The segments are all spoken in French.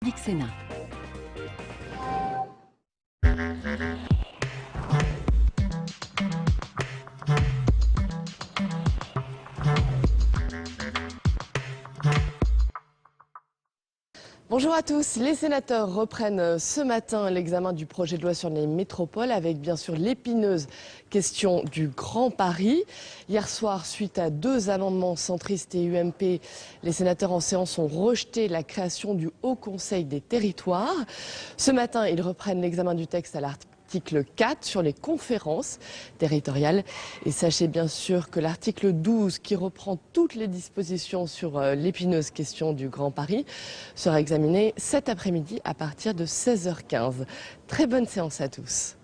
Sénat. Bonjour à tous. Les sénateurs reprennent ce matin l'examen du projet de loi sur les métropoles avec bien sûr l'épineuse question du Grand Paris. Hier soir, suite à 2 amendements centristes et UMP, les sénateurs en séance ont rejeté la création du Haut Conseil des territoires. Ce matin, ils reprennent l'examen du texte à l'article 4 sur les conférences territoriales. Et sachez bien sûr que l'article 12, qui reprend toutes les dispositions sur l'épineuse question du Grand Paris, sera examiné cet après-midi à partir de 16h15. Très bonne séance à tous.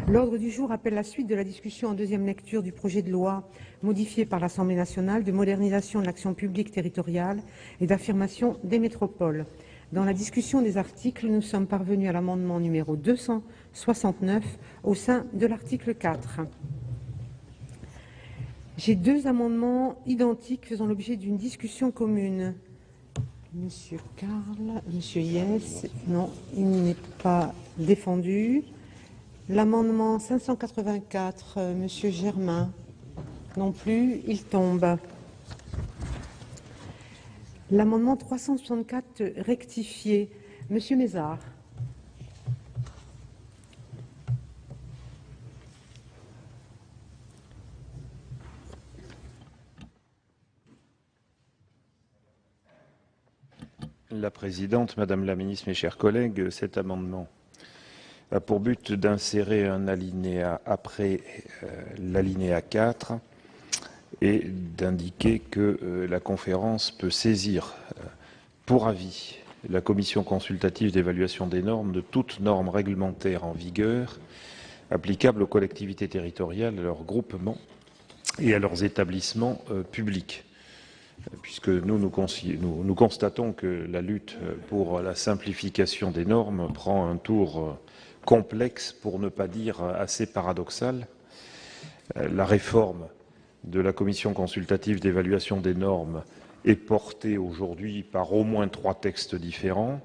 L'ordre du jour appelle la suite de la discussion en deuxième lecture du projet de loi modifié par l'Assemblée nationale de modernisation de l'action publique territoriale et d'affirmation des métropoles. Dans la discussion des articles, nous sommes parvenus à l'amendement numéro 269 au sein de l'article 4. J'ai 2 amendements identiques faisant l'objet d'une discussion commune. Monsieur Carl, Monsieur Yes, non, il n'est pas défendu. L'amendement 584, Monsieur Germain, non plus, il tombe. L'amendement 364 rectifié, Monsieur Mézard. La présidente, Madame la ministre, mes chers collègues, cet amendement a pour but d'insérer un alinéa après l'alinéa 4 et d'indiquer que la conférence peut saisir pour avis la commission consultative d'évaluation des normes de toutes normes réglementaires en vigueur applicables aux collectivités territoriales, à leurs groupements et à leurs établissements publics. Puisque nous constatons que la lutte pour la simplification des normes prend un tour complexe, pour ne pas dire assez paradoxal. La réforme de la commission consultative d'évaluation des normes est portée aujourd'hui par au moins 3 textes différents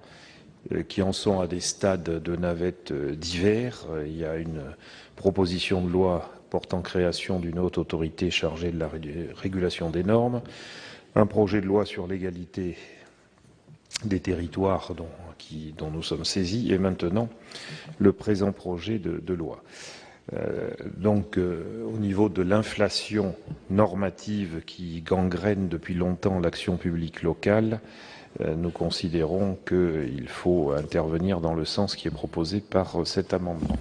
qui en sont à des stades de navette divers. Il y a une proposition de loi portant création d'une haute autorité chargée de la régulation des normes, un projet de loi sur l'égalité des territoires dont nous sommes saisis, et maintenant le présent projet de loi. Au niveau de l'inflation normative qui gangrène depuis longtemps l'action publique locale, nous considérons qu'il faut intervenir dans le sens qui est proposé par cet amendement.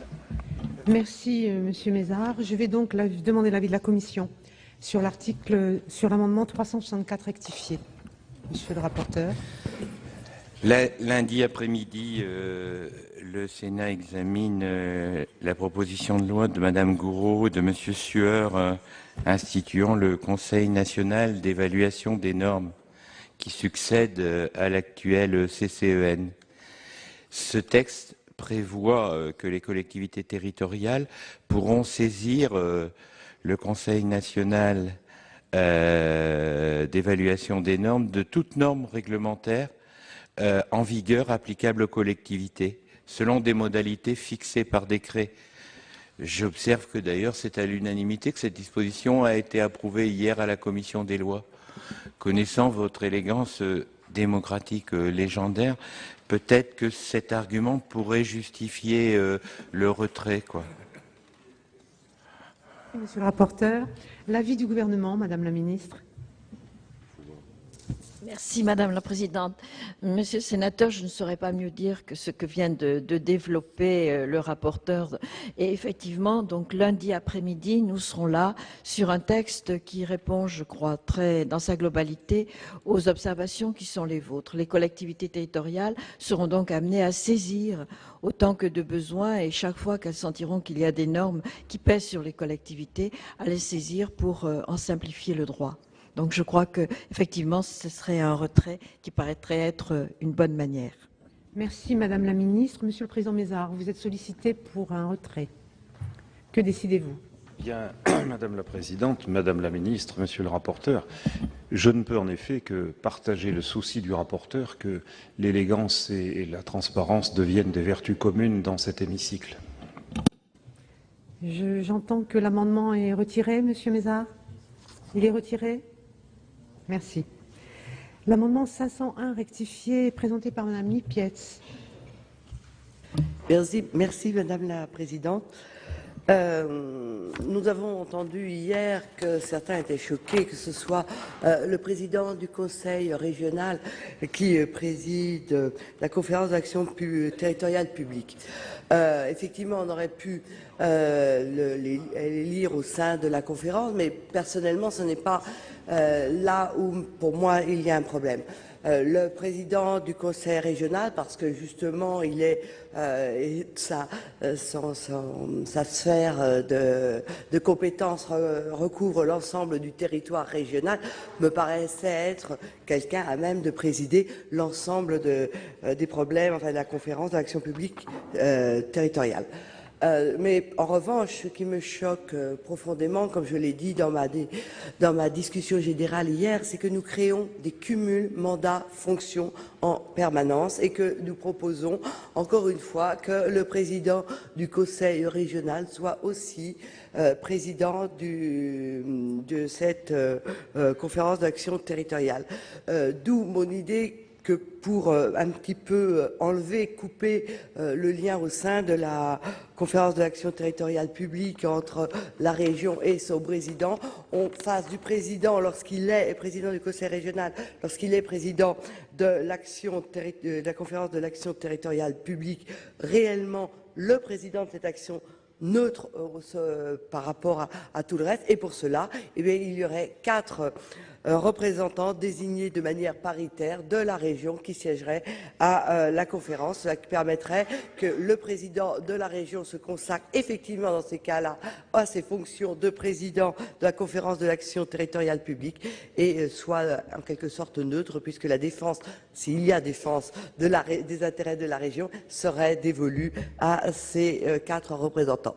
Merci, Monsieur Mézard. Je vais donc demander l'avis de la Commission sur l'amendement 364 rectifié. Monsieur le rapporteur. Lundi après-midi, le Sénat examine la proposition de loi de Madame Gourault et de Monsieur Sueur instituant le Conseil national d'évaluation des normes qui succède à l'actuel CCEN. Ce texte prévoit que les collectivités territoriales pourront saisir le Conseil national d'évaluation des normes de toutes normes réglementaires en vigueur applicables aux collectivités, selon des modalités fixées par décret. J'observe que d'ailleurs c'est à l'unanimité que cette disposition a été approuvée hier à la commission des lois. Connaissant votre élégance démocratique légendaire, peut-être que cet argument pourrait justifier le retrait, quoi. Monsieur le rapporteur, l'avis du gouvernement, Madame la ministre. Merci Madame la Présidente. Monsieur le sénateur, je ne saurais pas mieux dire que ce que vient de développer le rapporteur. Et effectivement, donc lundi après-midi, nous serons là sur un texte qui répond, je crois, dans sa globalité aux observations qui sont les vôtres. Les collectivités territoriales seront donc amenées à saisir autant que de besoin et chaque fois qu'elles sentiront qu'il y a des normes qui pèsent sur les collectivités, à les saisir pour en simplifier le droit. Donc je crois qu'effectivement, ce serait un retrait qui paraîtrait être une bonne manière. Merci Madame la ministre. Monsieur le Président Mézard, vous êtes sollicité pour un retrait. Que décidez-vous? Bien, Madame la Présidente, Madame la Ministre, Monsieur le rapporteur, je ne peux en effet que partager le souci du rapporteur que l'élégance et la transparence deviennent des vertus communes dans cet hémicycle. J'entends que l'amendement est retiré, Monsieur Mézard. Il est retiré? Merci. L'amendement 501 rectifié, présenté par Madame Lipietz. Merci Madame la Présidente. Nous avons entendu hier que certains étaient choqués que ce soit le président du conseil régional qui préside la conférence d'action territoriale publique. Effectivement, on aurait pu les lire au sein de la conférence, mais personnellement, ce n'est pas là où, pour moi, il y a un problème. Le président du conseil régional, parce que justement, il est sa sphère de compétences recouvre l'ensemble du territoire régional, me paraissait être quelqu'un à même de présider l'ensemble des problèmes, enfin, de la conférence d'action publique territoriale. Mais en revanche, ce qui me choque profondément, comme je l'ai dit dans ma discussion générale hier, c'est que nous créons des cumuls mandats-fonctions en permanence et que nous proposons, encore une fois, que le président du conseil régional soit aussi président de cette conférence d'action territoriale. D'où mon idée que pour un petit peu couper le lien au sein de la conférence de l'action territoriale publique entre la région et son président, on fasse du président, lorsqu'il est président du conseil régional, lorsqu'il est président de la conférence de l'action territoriale publique, réellement le président de cette action neutre par rapport à tout le reste. Et pour cela, eh bien, il y aurait 4 représentants désignés de manière paritaire de la région qui siégeraient à la conférence. Cela permettrait que le président de la région se consacre effectivement dans ces cas-là à ses fonctions de président de la conférence de l'action territoriale publique et soit en quelque sorte neutre, puisque la défense, s'il y a défense des intérêts de la région, serait dévolue à ces 4 représentants.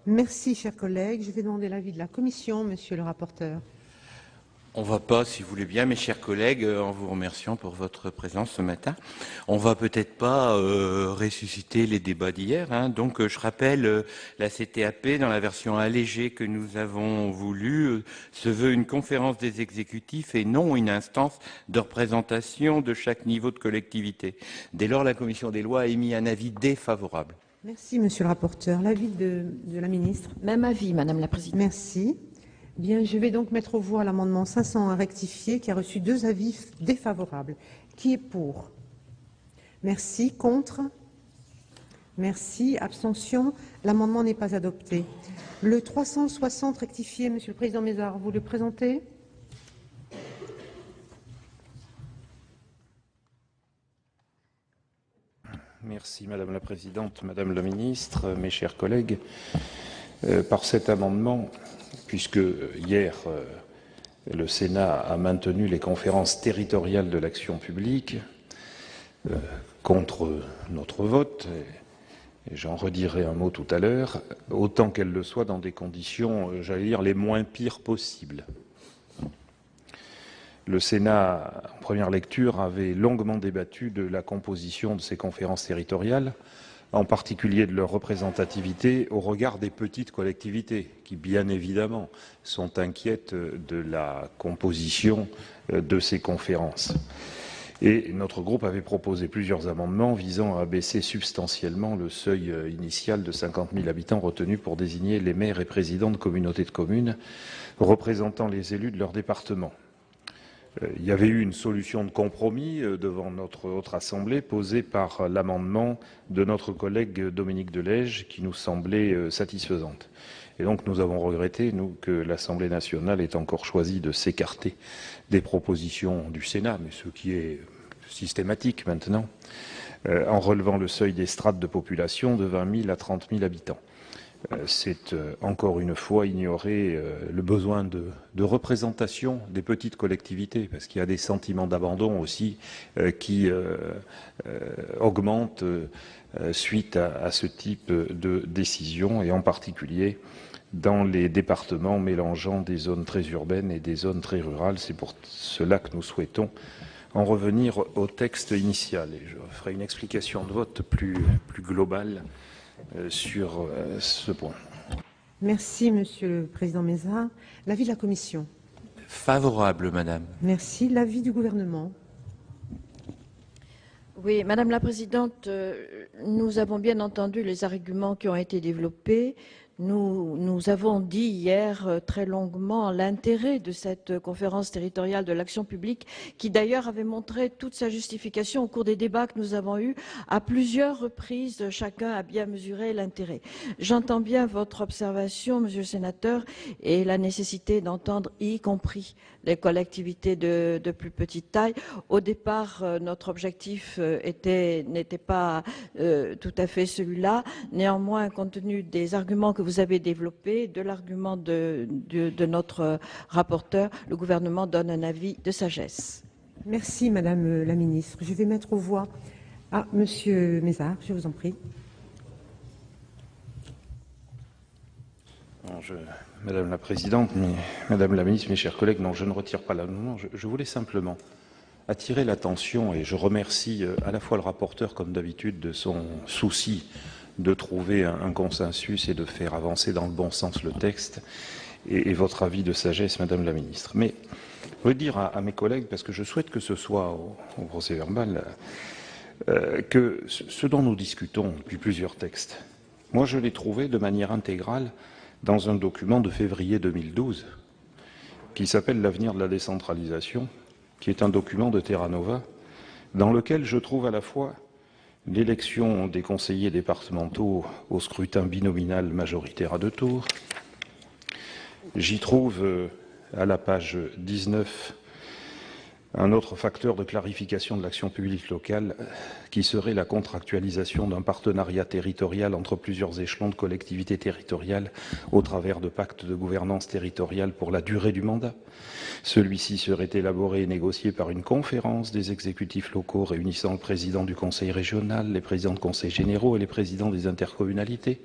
Merci, chers collègues. Je vais demander l'avis de la Commission, Monsieur le rapporteur. On ne va pas, si vous voulez bien, mes chers collègues, en vous remerciant pour votre présence ce matin, on va peut-être pas ressusciter les débats d'hier. Donc, je rappelle, la CTAP, dans la version allégée que nous avons voulu, se veut une conférence des exécutifs et non une instance de représentation de chaque niveau de collectivité. Dès lors, la Commission des lois a émis un avis défavorable. Merci, Monsieur le rapporteur. L'avis de la ministre. Même avis, Madame la Présidente. Merci. Bien, je vais donc mettre aux voix l'amendement 501 rectifié qui a reçu 2 avis défavorables. Qui est pour? Merci. Contre? Merci. Abstention? L'amendement n'est pas adopté. Le 360 rectifié, Monsieur le Président Mézard, vous le présentez? Merci Madame la Présidente, Madame la Ministre, mes chers collègues. Par cet amendement, puisque hier le Sénat a maintenu les conférences territoriales de l'action publique contre notre vote, et j'en redirai un mot tout à l'heure, autant qu'elle le soit dans des conditions, j'allais dire, les moins pires possibles. Le Sénat, en première lecture, avait longuement débattu de la composition de ces conférences territoriales, en particulier de leur représentativité au regard des petites collectivités, qui bien évidemment sont inquiètes de la composition de ces conférences. Et notre groupe avait proposé plusieurs amendements visant à abaisser substantiellement le seuil initial de 50 000 habitants retenu pour désigner les maires et présidents de communautés de communes représentant les élus de leur département. Il y avait eu une solution de compromis devant notre Haute Assemblée posée par l'amendement de notre collègue Dominique de Legge qui nous semblait satisfaisante. Et donc nous avons regretté, nous, que l'Assemblée nationale ait encore choisi de s'écarter des propositions du Sénat, mais ce qui est systématique maintenant, en relevant le seuil des strates de population de 20 000 à 30 000 habitants. C'est encore une fois ignorer le besoin de représentation des petites collectivités, parce qu'il y a des sentiments d'abandon aussi qui augmentent suite à ce type de décision, et en particulier dans les départements mélangeant des zones très urbaines et des zones très rurales. C'est pour cela que nous souhaitons en revenir au texte initial. Et je ferai une explication de vote plus globale sur ce point. Merci, Monsieur le Président Mézard. L'avis de la Commission. Favorable, Madame. Merci. L'avis du Gouvernement. Oui, Madame la Présidente, nous avons bien entendu les arguments qui ont été développés. Nous avons dit hier très longuement l'intérêt de cette conférence territoriale de l'action publique qui d'ailleurs avait montré toute sa justification au cours des débats que nous avons eus à plusieurs reprises. Chacun a bien mesuré l'intérêt. J'entends bien votre observation, Monsieur le Sénateur, et la nécessité d'entendre y compris les collectivités de plus petite taille. Au départ, notre objectif n'était pas tout à fait celui-là. Néanmoins, compte tenu des arguments que vous avez développés, de l'argument de notre rapporteur, le gouvernement donne un avis de sagesse. Merci, Madame la Ministre. Je vais mettre aux voix à Monsieur Mézard. Je vous en prie. Madame la Présidente, Madame la Ministre, mes chers collègues, non, je ne retire pas l'amendement. Je voulais simplement attirer l'attention, et je remercie à la fois le rapporteur, comme d'habitude, de son souci de trouver un consensus et de faire avancer dans le bon sens le texte, et votre avis de sagesse, Madame la Ministre. Mais je voudrais dire à mes collègues, parce que je souhaite que ce soit au procès-verbal, que ce dont nous discutons depuis plusieurs textes, moi je l'ai trouvé de manière intégrale dans un document de février 2012 qui s'appelle « L'avenir de la décentralisation », qui est un document de Terra Nova, dans lequel je trouve à la fois l'élection des conseillers départementaux au scrutin binominal majoritaire à 2 tours. J'y trouve, à la page 19, un autre facteur de clarification de l'action publique locale qui serait la contractualisation d'un partenariat territorial entre plusieurs échelons de collectivités territoriales au travers de pactes de gouvernance territoriale pour la durée du mandat. Celui-ci serait élaboré et négocié par une conférence des exécutifs locaux réunissant le président du conseil régional, les présidents de conseils généraux et les présidents des intercommunalités.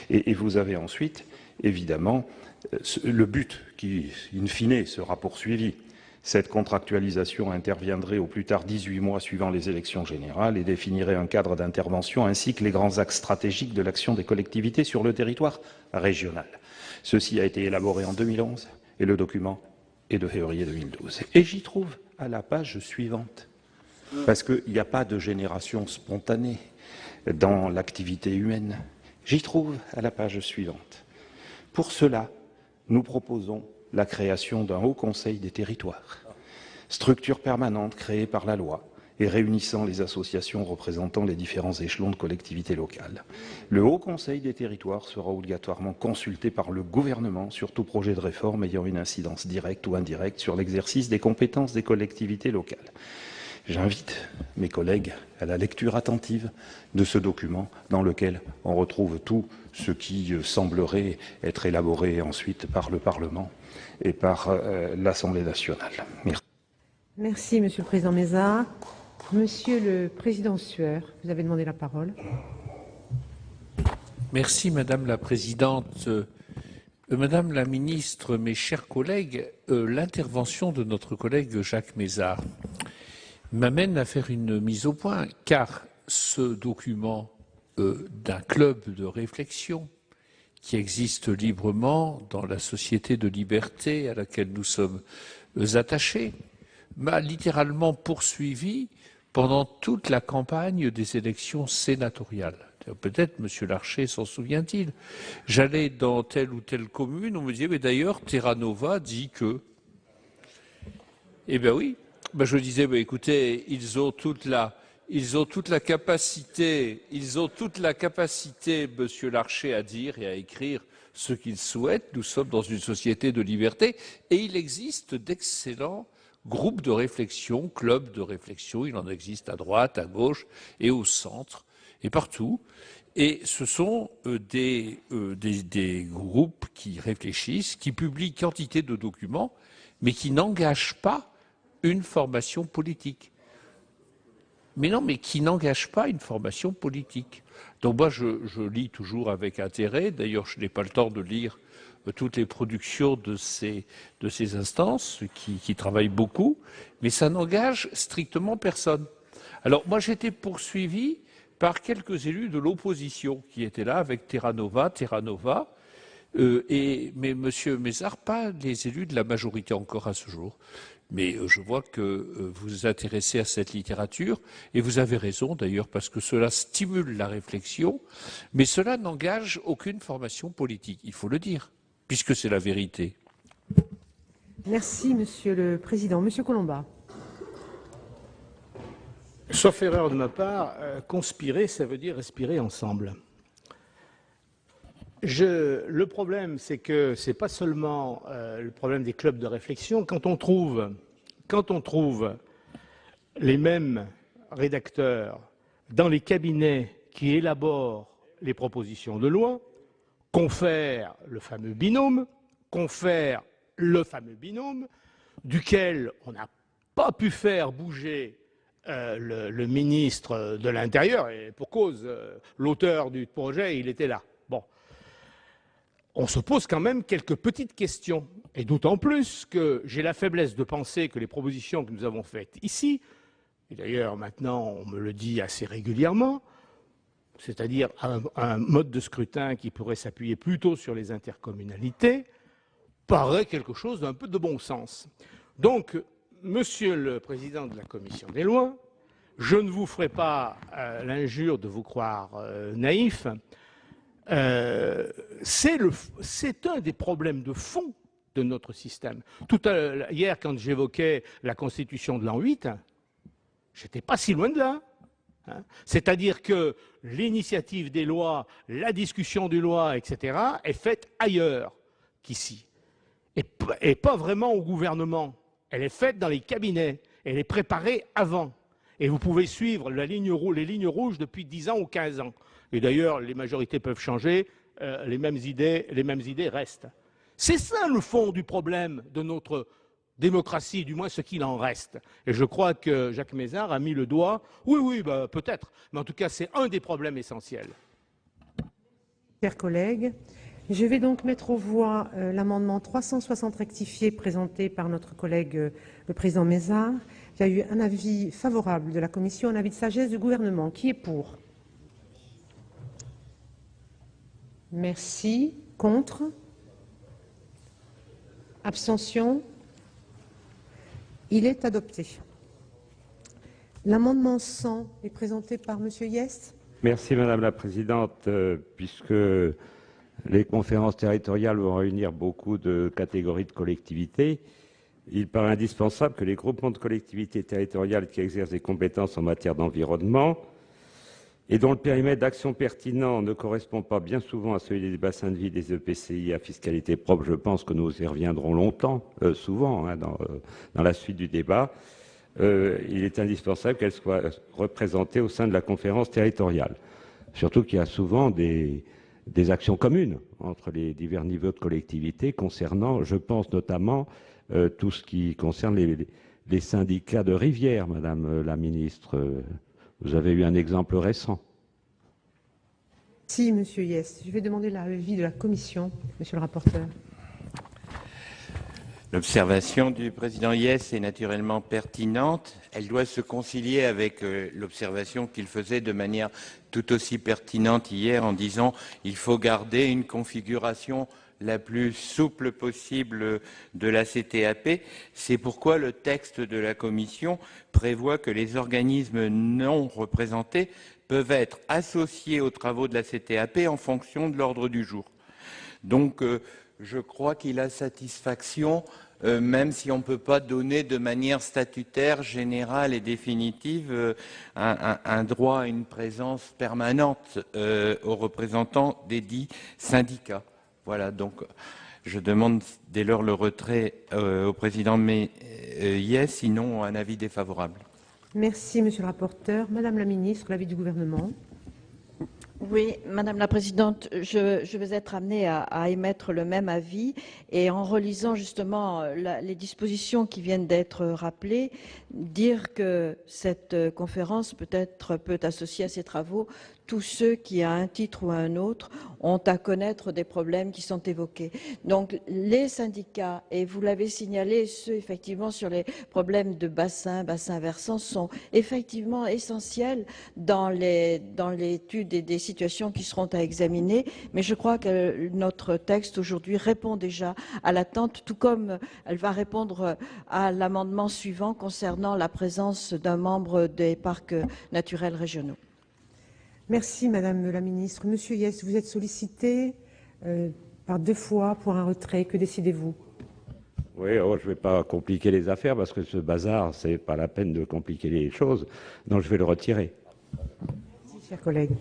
Et vous avez ensuite, évidemment, le but qui, in fine, sera poursuivi. Cette contractualisation interviendrait au plus tard 18 mois suivant les élections générales et définirait un cadre d'intervention ainsi que les grands axes stratégiques de l'action des collectivités sur le territoire régional. Ceci a été élaboré en 2011 et le document est de février 2012. Et j'y trouve à la page suivante, parce qu'il n'y a pas de génération spontanée dans l'activité humaine, j'y trouve à la page suivante. Pour cela, nous proposons la création d'un haut conseil des territoires, structure permanente créée par la loi et réunissant les associations représentant les différents échelons de collectivités locales. Le haut conseil des territoires sera obligatoirement consulté par le gouvernement sur tout projet de réforme ayant une incidence directe ou indirecte sur l'exercice des compétences des collectivités locales. J'invite mes collègues à la lecture attentive de ce document dans lequel on retrouve tout ce qui semblerait être élaboré ensuite par le Parlement et par l'Assemblée nationale. Merci. Merci, Monsieur le Président Mézard. Monsieur le Président Sueur, vous avez demandé la parole. Merci, Madame la Présidente. Madame la Ministre, mes chers collègues, l'intervention de notre collègue Jacques Mézard m'amène à faire une mise au point, car ce document d'un club de réflexion qui existe librement dans la société de liberté à laquelle nous sommes attachés, m'a littéralement poursuivi pendant toute la campagne des élections sénatoriales. Peut-être M. Larcher s'en souvient-il. J'allais dans telle ou telle commune, on me disait, mais d'ailleurs, Terra Nova dit que... Eh bien oui, je disais, écoutez, ils ont toute la capacité, M. Larcher, à dire et à écrire ce qu'ils souhaitent. Nous sommes dans une société de liberté et il existe d'excellents groupes de réflexion, clubs de réflexion, il en existe à droite, à gauche et au centre et partout. Et ce sont des groupes qui réfléchissent, qui publient quantité de documents, mais qui n'engagent pas une formation politique. Mais non, mais qui n'engagent pas une formation politique. Donc moi, je lis toujours avec intérêt. D'ailleurs, je n'ai pas le temps de lire toutes les productions de ces instances qui travaillent beaucoup, mais ça n'engage strictement personne. Alors moi j'étais poursuivi par quelques élus de l'opposition qui étaient là avec Terra Nova, mais M. Mézard, pas les élus de la majorité encore à ce jour. Mais je vois que vous vous intéressez à cette littérature, et vous avez raison d'ailleurs, parce que cela stimule la réflexion, mais cela n'engage aucune formation politique, il faut le dire, puisque c'est la vérité. Merci, Monsieur le Président. Monsieur Colomba. Sauf erreur de ma part, conspirer, ça veut dire respirer ensemble. Le problème, c'est que ce n'est pas seulement le problème des clubs de réflexion. Quand on trouve les mêmes rédacteurs dans les cabinets qui élaborent les propositions de loi, confère le fameux binôme, duquel on n'a pas pu faire bouger le ministre de l'Intérieur, et pour cause, l'auteur du projet, il était là. Bon. On se pose quand même quelques petites questions, et d'autant plus que j'ai la faiblesse de penser que les propositions que nous avons faites ici, et d'ailleurs maintenant on me le dit assez régulièrement, c'est-à-dire un mode de scrutin qui pourrait s'appuyer plutôt sur les intercommunalités, paraît quelque chose d'un peu de bon sens. Donc, Monsieur le Président de la Commission des lois, je ne vous ferai pas l'injure de vous croire naïf. C'est un des problèmes de fond de notre système. Hier, quand j'évoquais la Constitution de l'an 8, j'étais pas si loin de là. Hein. C'est-à-dire que l'initiative des lois, la discussion des lois, etc., est faite ailleurs qu'ici. Et pas vraiment au gouvernement. Elle est faite dans les cabinets. Elle est préparée avant. Et vous pouvez suivre les lignes rouges depuis 10 ans ou 15 ans. Et d'ailleurs, les majorités peuvent changer, les mêmes idées restent. C'est ça le fond du problème de notre démocratie, du moins ce qu'il en reste. Et je crois que Jacques Mézard a mis le doigt, oui, peut-être, mais en tout cas, c'est un des problèmes essentiels. Chers collègues, je vais donc mettre aux voix l'amendement 360 rectifié présenté par notre collègue le président Mézard. Il y a eu un avis favorable de la Commission, un avis de sagesse du gouvernement. Qui est pour? Merci. Contre? Abstention? Il est adopté. L'amendement 100 est présenté par Monsieur Hyest. Merci Madame la Présidente, puisque les conférences territoriales vont réunir beaucoup de catégories de collectivités. Il paraît indispensable que les groupements de collectivités territoriales qui exercent des compétences en matière d'environnement et dont le périmètre d'action pertinent ne correspond pas bien souvent à celui des bassins de vie des EPCI à fiscalité propre, je pense que nous y reviendrons souvent dans la suite du débat, il est indispensable qu'elles soient représentées au sein de la conférence territoriale. Surtout qu'il y a souvent des actions communes entre les divers niveaux de collectivités concernant, je pense notamment, tout ce qui concerne les syndicats de rivières, Madame la Ministre. Vous avez eu un exemple récent. Si, Monsieur Hyest. Je vais demander l'avis de la Commission, Monsieur le rapporteur. L'observation du président Hyest est naturellement pertinente. Elle doit se concilier avec l'observation qu'il faisait de manière tout aussi pertinente hier en disant qu'il faut garder une configuration la plus souple possible de la CTAP. C'est pourquoi le texte de la Commission prévoit que les organismes non représentés peuvent être associés aux travaux de la CTAP en fonction de l'ordre du jour. Donc, je crois qu'il a satisfaction, même si on ne peut pas donner de manière statutaire, générale et définitive un droit à une présence permanente aux représentants des dits syndicats. Voilà, donc je demande dès lors le retrait au président Hyest, sinon un avis défavorable. Merci, Monsieur le rapporteur. Madame la Ministre, l'avis du gouvernement. Oui, Madame la Présidente, je vais être amenée à émettre le même avis et en relisant justement les dispositions qui viennent d'être rappelées, dire que cette conférence peut associer à ses travaux tous ceux qui, à un titre ou à un autre, ont à connaître des problèmes qui sont évoqués. Donc les syndicats, et vous l'avez signalé, ceux effectivement sur les problèmes de bassins versants sont effectivement essentiels dans l'étude des situations qui seront à examiner, mais je crois que notre texte aujourd'hui répond déjà à l'attente, tout comme elle va répondre à l'amendement suivant concernant la présence d'un membre des parcs naturels régionaux. Merci, Madame la Ministre. Monsieur Hyest, vous êtes sollicité par 2 fois pour un retrait. Que décidez-vous? Oui, je ne vais pas compliquer les affaires parce que ce bazar, c'est pas la peine de compliquer les choses. Donc je vais le retirer. Merci, chers collègues.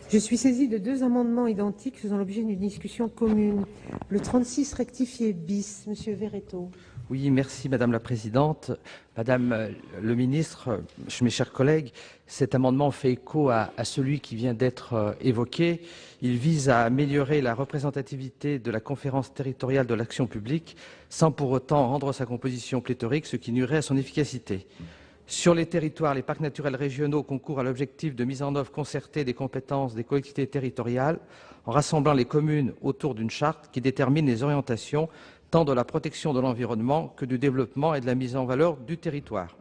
Je suis saisie de 2 amendements identiques faisant l'objet d'une discussion commune. Le 36 rectifié bis, Monsieur Verretto. Oui, merci Madame la Présidente. Madame le Ministre, mes chers collègues, cet amendement fait écho à celui qui vient d'être évoqué. Il vise à améliorer la représentativité de la conférence territoriale de l'action publique sans pour autant rendre sa composition pléthorique, ce qui nuirait à son efficacité. Sur les territoires, les parcs naturels régionaux concourent à l'objectif de mise en œuvre concertée des compétences des collectivités territoriales en rassemblant les communes autour d'une charte qui détermine les orientations tant de la protection de l'environnement que du développement et de la mise en valeur du territoire.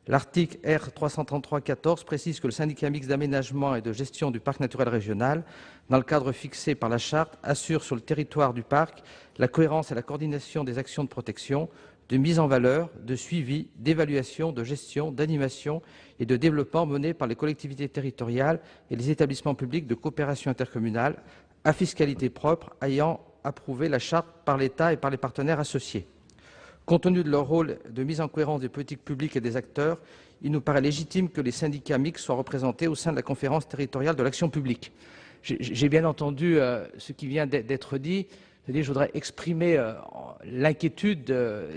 L'article R. 333-14 précise que le syndicat mixte d'aménagement et de gestion du parc naturel régional, dans le cadre fixé par la charte, assure sur le territoire du parc la cohérence et la coordination des actions de protection, de mise en valeur, de suivi, d'évaluation, de gestion, d'animation et de développement menées par les collectivités territoriales et les établissements publics de coopération intercommunale à fiscalité propre ayant approuvé la charte par l'État et par les partenaires associés. Compte tenu de leur rôle de mise en cohérence des politiques publiques et des acteurs, il nous paraît légitime que les syndicats mixtes soient représentés au sein de la conférence territoriale de l'action publique. J'ai bien entendu ce qui vient d'être dit. C'est-à-dire, je voudrais exprimer l'inquiétude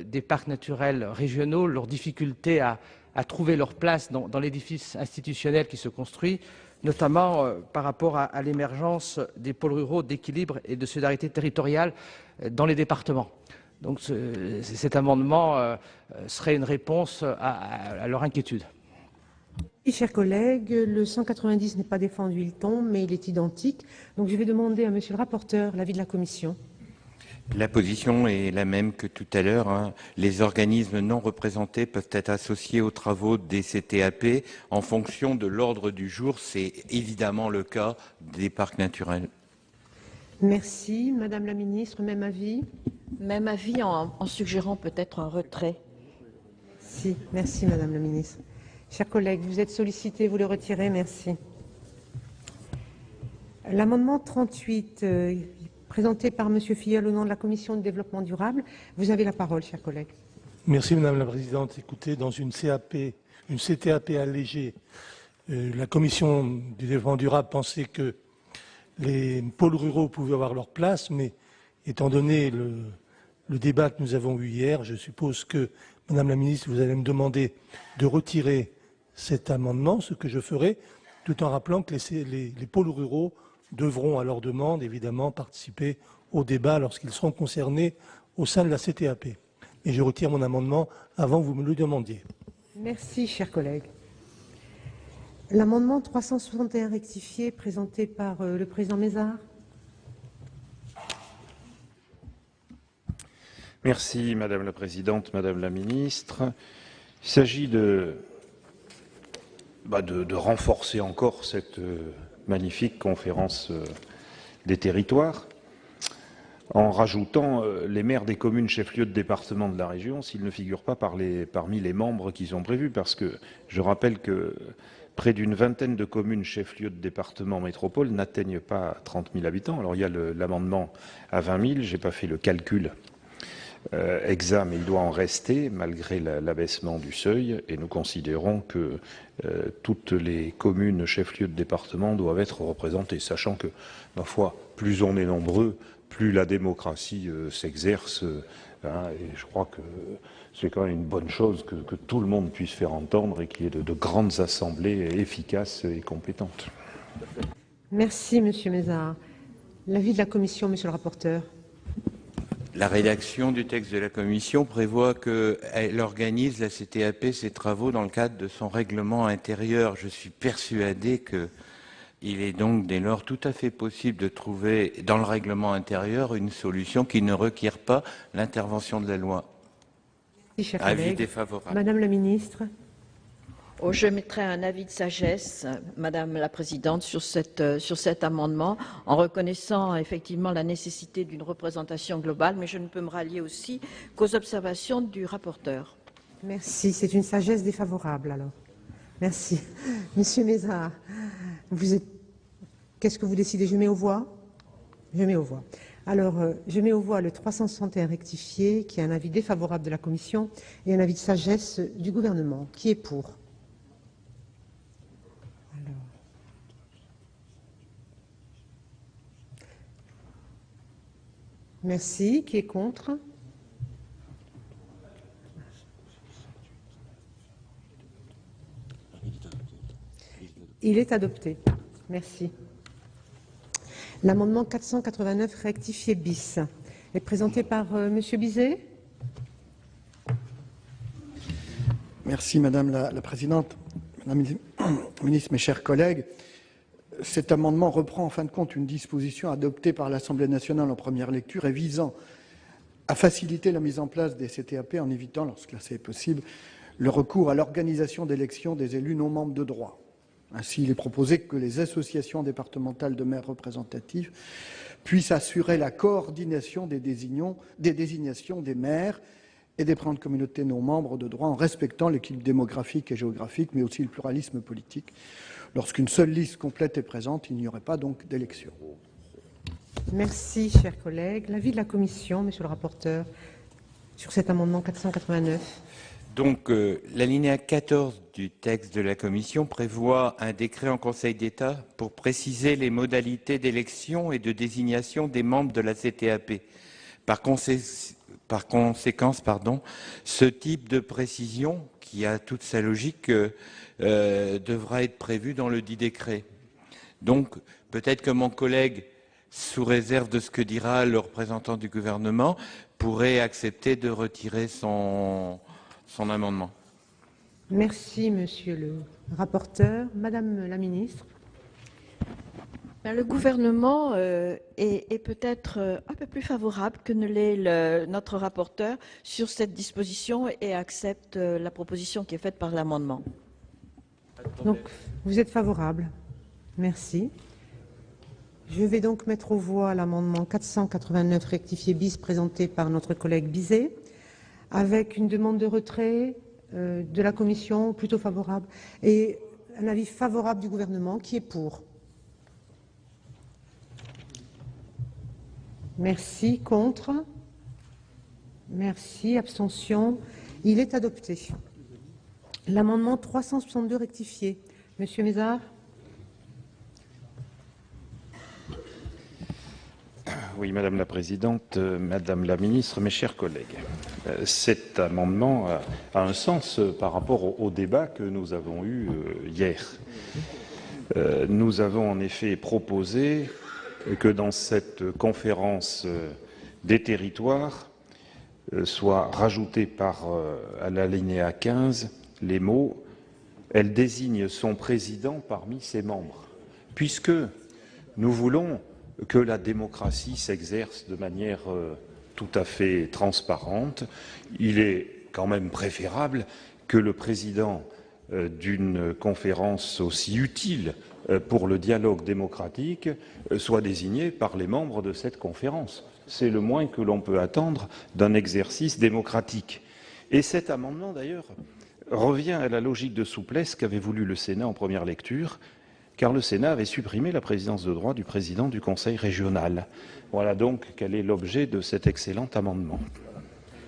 des parcs naturels régionaux, leur difficulté à trouver leur place dans l'édifice institutionnel qui se construit, notamment par rapport à l'émergence des pôles ruraux d'équilibre et de solidarité territoriale dans les départements. Donc cet amendement serait une réponse à leur inquiétude. Oui, chers collègues, le 190 n'est pas défendu, il tombe, mais il est identique. Donc je vais demander à Monsieur le rapporteur l'avis de la Commission. La position est la même que tout à l'heure. Les organismes non représentés peuvent être associés aux travaux des CTAP en fonction de l'ordre du jour. C'est évidemment le cas des parcs naturels. Merci. Madame la Ministre, même avis? Même avis en suggérant peut-être un retrait. Si, merci Madame la Ministre. Chers collègues, vous êtes sollicités, vous le retirez, merci. L'amendement 38, présenté par Monsieur Filleul au nom de la Commission de développement durable. Vous avez la parole, chers collègues. Merci Madame la Présidente. Écoutez, dans une CTAP allégée, la Commission du développement durable pensait que les pôles ruraux pouvaient avoir leur place, mais étant donné le débat que nous avons eu hier, je suppose que, Madame la Ministre, vous allez me demander de retirer cet amendement, ce que je ferai, tout en rappelant que les pôles ruraux devront, à leur demande, évidemment, participer au débat lorsqu'ils seront concernés au sein de la CTAP. Et je retire mon amendement avant que vous me le demandiez. Merci, chers collègues. L'amendement 361 rectifié, présenté par le président Mézard. Merci Madame la Présidente, Madame la Ministre. Il s'agit de renforcer encore cette magnifique conférence des territoires en rajoutant les maires des communes chefs-lieux de département de la région s'ils ne figurent pas parmi les membres qui sont prévus, parce que je rappelle que près d'une vingtaine de communes chefs-lieux de département métropole n'atteignent pas 30 000 habitants. Alors il y a l'amendement à 20 000, je n'ai pas fait le calcul exact, mais il doit en rester malgré l'abaissement du seuil, et nous considérons que toutes les communes chefs-lieux de département doivent être représentées, sachant que, ma foi, plus on est nombreux, plus la démocratie s'exerce, et je crois que c'est quand même une bonne chose que tout le monde puisse faire entendre et qu'il y ait de grandes assemblées efficaces et compétentes. Merci, Monsieur Mézard. L'avis de la Commission, Monsieur le rapporteur. La rédaction du texte de la Commission prévoit qu'elle organise la CTAP ses travaux dans le cadre de son règlement intérieur. Je suis persuadé qu'il est donc dès lors tout à fait possible de trouver dans le règlement intérieur une solution qui ne requiert pas l'intervention de la loi. Merci, cher Avis collègue. défavorable. Madame la ministre. Je mettrai un avis de sagesse, Madame la Présidente, sur cet amendement, en reconnaissant effectivement la nécessité d'une représentation globale, mais je ne peux me rallier aussi qu'aux observations du rapporteur. Merci. C'est une sagesse défavorable, alors. Merci. Monsieur Mézard, qu'est-ce que vous décidez? Je mets aux voix? Je mets aux voix. Alors, je mets aux voix le 361 rectifié, qui est un avis défavorable de la Commission et un avis de sagesse du gouvernement. Qui est pour? Merci. Qui est contre? Il est adopté. Merci. L'amendement 489 rectifié bis est présenté par Monsieur Bizet. Merci Madame la Présidente. Madame la Ministre, mes chers collègues, cet amendement reprend en fin de compte une disposition adoptée par l'Assemblée nationale en première lecture et visant à faciliter la mise en place des CTAP en évitant, lorsque c'est possible, le recours à l'organisation d'élections des élus non membres de droit. Ainsi, il est proposé que les associations départementales de maires représentatifs puissent assurer la coordination des désignations des maires et des présidents de communautés non membres de droit en respectant l'équilibre démographique et géographique, mais aussi le pluralisme politique. Lorsqu'une seule liste complète est présente, il n'y aurait pas donc d'élection. Merci, chers collègues. L'avis de la Commission, Monsieur le rapporteur, sur cet amendement 489. Donc, l'alinéa 14 du texte de la Commission prévoit un décret en Conseil d'État pour préciser les modalités d'élection et de désignation des membres de la CTAP. Par conséquent, ce type de précision, qui a toute sa logique, devra être prévu dans le dit décret. Donc, peut-être que mon collègue, sous réserve de ce que dira le représentant du gouvernement, pourrait accepter de retirer son amendement. Merci, Monsieur le rapporteur. Madame la ministre. Le gouvernement est peut-être un peu plus favorable que ne l'est notre rapporteur sur cette disposition et accepte la proposition qui est faite par l'amendement. Donc, vous êtes favorable. Merci. Je vais donc mettre aux voix l'amendement 489 rectifié bis présenté par notre collègue Bizet, avec une demande de retrait de la Commission, plutôt favorable, et un avis favorable du gouvernement, qui est pour. Merci. Contre? Merci. Abstention? Il est adopté. L'amendement 362 rectifié. Monsieur Mézard. Oui, Madame la Présidente, Madame la Ministre, mes chers collègues. Cet amendement a un sens par rapport au débat que nous avons eu hier. Nous avons en effet proposé que dans cette conférence des territoires soit rajouté à l'alinéa 15 les mots « Elle désigne son président parmi ses membres », puisque nous voulons que la démocratie s'exerce de manière tout à fait transparente. Il est quand même préférable que le président d'une conférence aussi utile pour le dialogue démocratique soit désigné par les membres de cette conférence. C'est le moins que l'on peut attendre d'un exercice démocratique. Et cet amendement, d'ailleurs, revient à la logique de souplesse qu'avait voulu le Sénat en première lecture, car le Sénat avait supprimé la présidence de droit du président du Conseil régional. Voilà donc quel est l'objet de cet excellent amendement.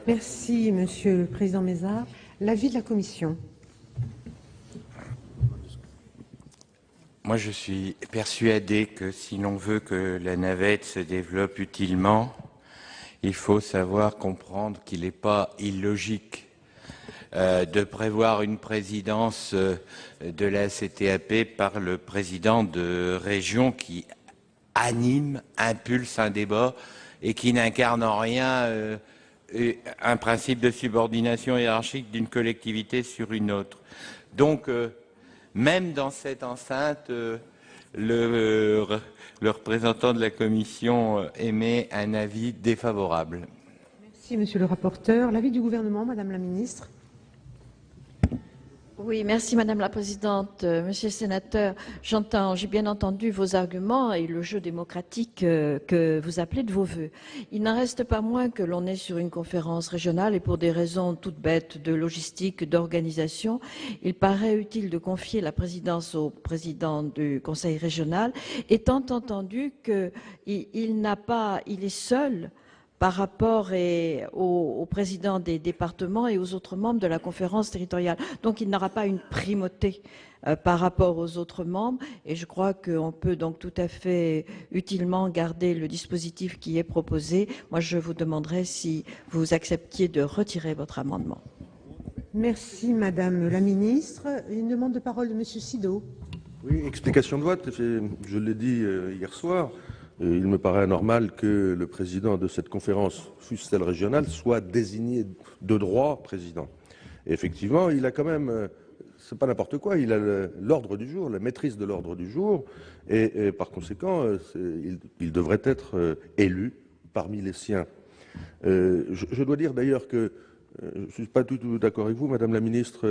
Merci, Monsieur le Président Mézard. L'avis de la Commission. Moi, je suis persuadé que si l'on veut que la navette se développe utilement, il faut savoir comprendre qu'il n'est pas illogique de prévoir une présidence de la CTAP par le président de région qui anime, impulse un débat et qui n'incarne en rien un principe de subordination hiérarchique d'une collectivité sur une autre. Donc, même dans cette enceinte, le représentant de la Commission émet un avis défavorable. Merci, Monsieur le rapporteur. L'avis du gouvernement, Madame la ministre. Oui, merci Madame la Présidente. Monsieur le sénateur, j'ai bien entendu vos arguments et le jeu démocratique que vous appelez de vos voeux. Il n'en reste pas moins que l'on est sur une conférence régionale et pour des raisons toutes bêtes de logistique, d'organisation, il paraît utile de confier la présidence au président du Conseil régional, étant entendu qu'il est seul par rapport au président des départements et aux autres membres de la conférence territoriale. Donc il n'aura pas une primauté par rapport aux autres membres et je crois qu'on peut donc tout à fait utilement garder le dispositif qui est proposé. Moi je vous demanderai si vous acceptiez de retirer votre amendement. Merci Madame la ministre. Une demande de parole de Monsieur Sido. Oui, explication de vote. Je l'ai dit hier soir. Il me paraît anormal que le président de cette conférence, fût-elle régionale, soit désigné de droit président. Et effectivement, il a quand même, c'est pas n'importe quoi, il a l'ordre du jour, la maîtrise de l'ordre du jour, et par conséquent, il devrait être élu parmi les siens. Je dois dire d'ailleurs que je ne suis pas tout d'accord avec vous, Madame la Ministre,